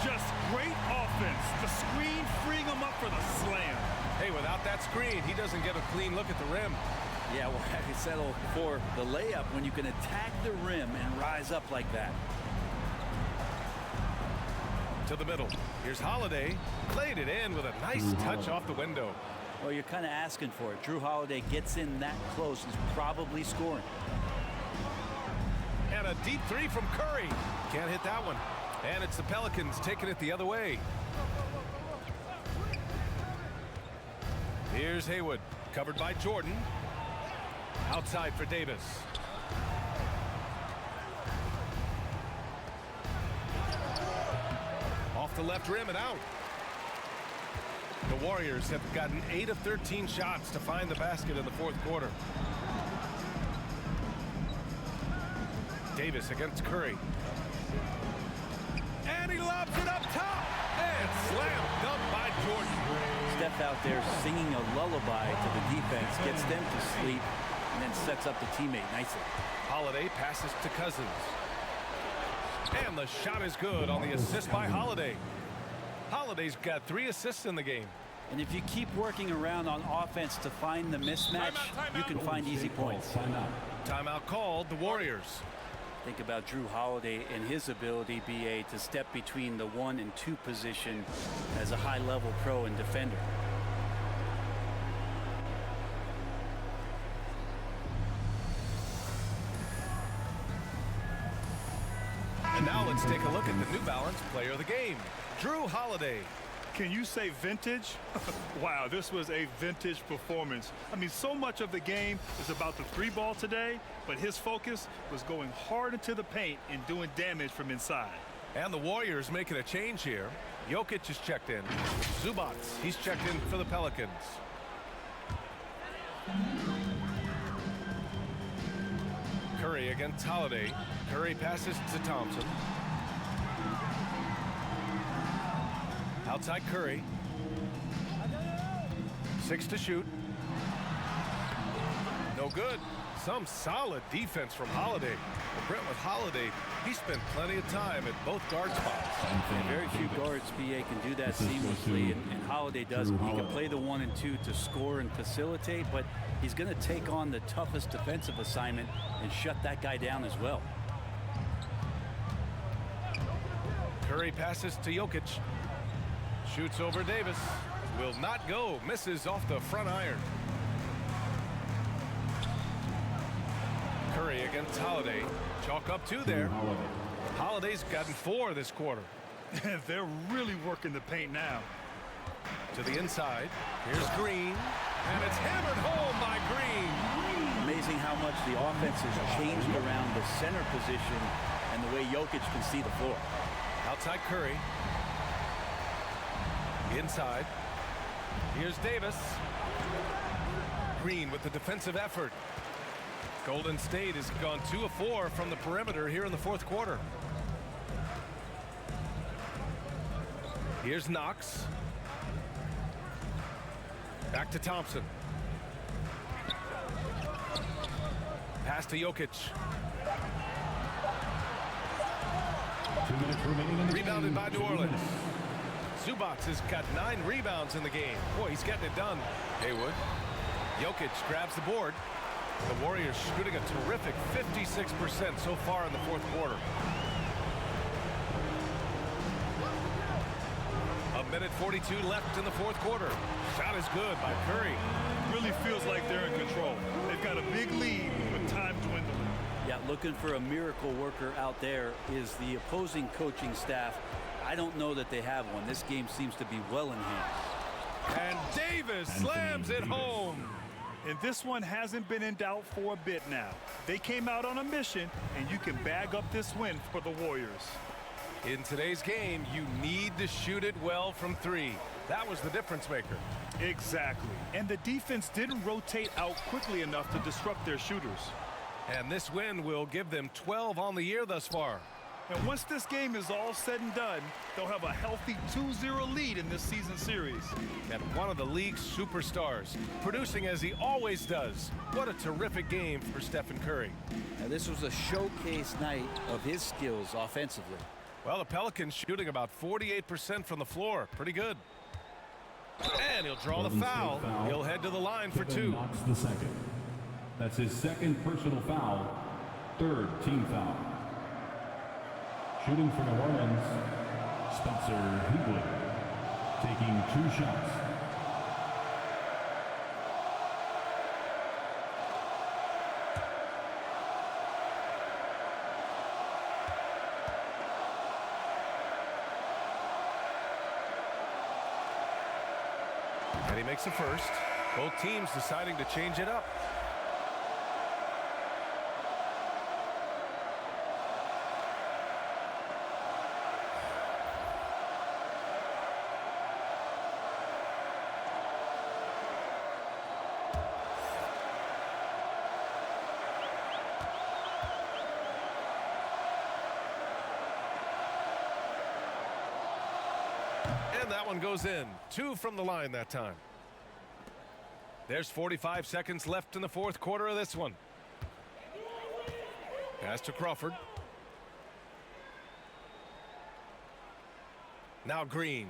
Just great offense. The screen freeing him up for the slam. Hey, without that screen, he doesn't get a clean look at the rim. Yeah, well, I settle for the layup when you can attack the rim and rise up like that. To the middle. Here's Holiday. Played it in with a nice touch off the window. Well, you're kind of asking for it. Drew Holiday gets in that close. He's probably scoring. And a deep 3 from Curry. Can't hit that one. And it's the Pelicans taking it the other way. Here's Haywood. Covered by Jordan. Outside for Davis. Off the left rim and out. The Warriors have gotten 8 of 13 shots to find the basket in the fourth quarter. Davis against Curry. And he lobs it up top. And slam dunk by Jordan. Steph out there singing a lullaby to the defense, gets them to sleep, and then sets up the teammate nicely. Holiday passes to Cousins. And the shot is good on the assist by Holiday. Holiday's got 3 assists in the game. And if you keep working around on offense to find the mismatch, you can find easy points. Timeout called, the Warriors. Think about Drew Holiday and his ability, BA, to step between the 1 and 2 position as a high-level pro and defender. And now let's take a look at the New Balance Player of the Game, Drew Holiday. Can you say vintage? Wow, this was a vintage performance. I mean, so much of the game is about the 3-ball today, but his focus was going hard into the paint and doing damage from inside. And the Warriors making a change here. Jokic is checked in. Zubac, he's checked in for the Pelicans. Curry against Holiday. Curry passes to Thompson. Outside Curry. 6 to shoot. No good. Some solid defense from Holiday. But Brent, with Holiday, he spent plenty of time at both guard spots. Very few guards, BA, can do that seamlessly, and Holiday does. He can play the 1 and 2 to score and facilitate, but he's going to take on the toughest defensive assignment and shut that guy down as well. Curry passes to Jokic. Shoots over Davis. Will not go. Misses off the front iron. Curry against Holiday. Chalk up 2 there. Holiday's gotten 4 this quarter. They're really working the paint now. To the inside. Here's Green. And it's hammered home by Green. Amazing how much the offense has changed around the center position and the way Jokic can see the floor. Outside Curry. Inside. Here's Davis. Green with the defensive effort. Golden State has gone 2 of 4 from the perimeter here in the 4th quarter. Here's Knox. Back to Thompson. Pass to Jokic. 2 minutes remaining in the Rebounded game. by New 2 Orleans. minutes. Zubac has got 9 rebounds in the game. Boy, he's getting it done. Haywood. Jokic grabs the board. The Warriors shooting a terrific 56% so far in the 4th quarter. A minute 42 left in the 4th quarter. Shot is good by Curry. Really feels like they're in control. They've got a big lead with time dwindling. Yeah, looking for a miracle worker out there is the opposing coaching staff. I don't know that they have one. This game seems to be well in hand. And Davis slams it home. And this one hasn't been in doubt for a bit now. They came out on a mission, and you can bag up this win for the Warriors. In today's game, you need to shoot it well from 3. That was the difference maker. Exactly. And the defense didn't rotate out quickly enough to disrupt their shooters. And this win will give them 12 on the year thus far. And once this game is all said and done, they'll have a healthy 2-0 lead in this season series. And one of the league's superstars, producing as he always does. What a terrific game for Stephen Curry. Now, this was a showcase night of his skills offensively. Well, the Pelicans shooting about 48% from the floor. Pretty good. And he'll draw the foul. He'll head to the line for 2. Knox the second. That's his 2nd personal foul. 3rd team foul. Shooting for New Orleans, Spencer Haywood, taking 2 shots. And he makes the first. Both teams deciding to change it up. And that one goes in. 2 from the line that time. There's 45 seconds left in the 4th quarter of this one. Pass to Crawford. Now Green.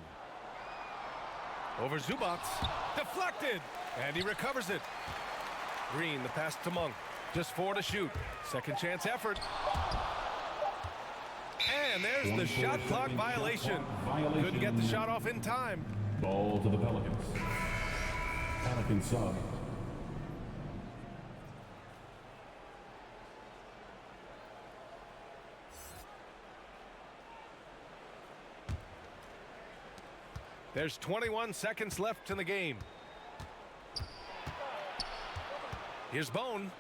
Over Zubac. Deflected. And he recovers it. Green, the pass to Monk. Just 4 to shoot. Second chance effort. And there's the shot clock violation. Couldn't get the shot off in time. Ball to the Pelicans. Pelican sub. There's 21 seconds left in the game. Here's Bone.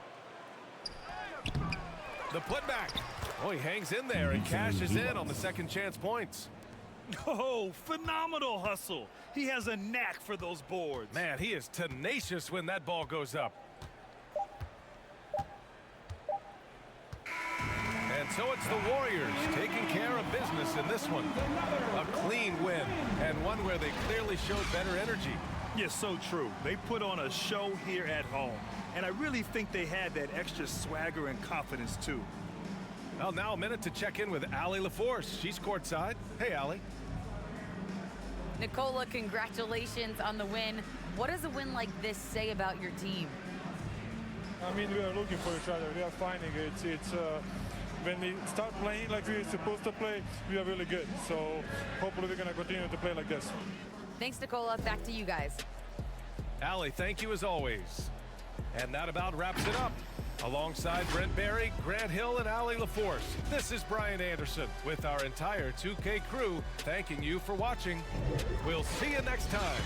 The putback. Oh, he hangs in there and cashes in on the second chance points. Oh, phenomenal hustle. He has a knack for those boards. Man, he is tenacious when that ball goes up. And so it's the Warriors taking care of business in this one. A clean win, and one where they clearly showed better energy. Yes, so true. They put on a show here at home. And I really think they had that extra swagger and confidence, too. Well, now a minute to check in with Allie LaForce. She's courtside. Hey, Allie. Nicola, congratulations on the win. What does a win like this say about your team? I mean, we are looking for each other. We are finding it. When we start playing like we're supposed to play, we are really good. So hopefully we're going to continue to play like this. Thanks, Nicola. Back to you guys. Allie, thank you as always. And that about wraps it up. Alongside Brent Barry, Grant Hill, and Allie LaForce, this is Brian Anderson with our entire 2K crew thanking you for watching. We'll see you next time.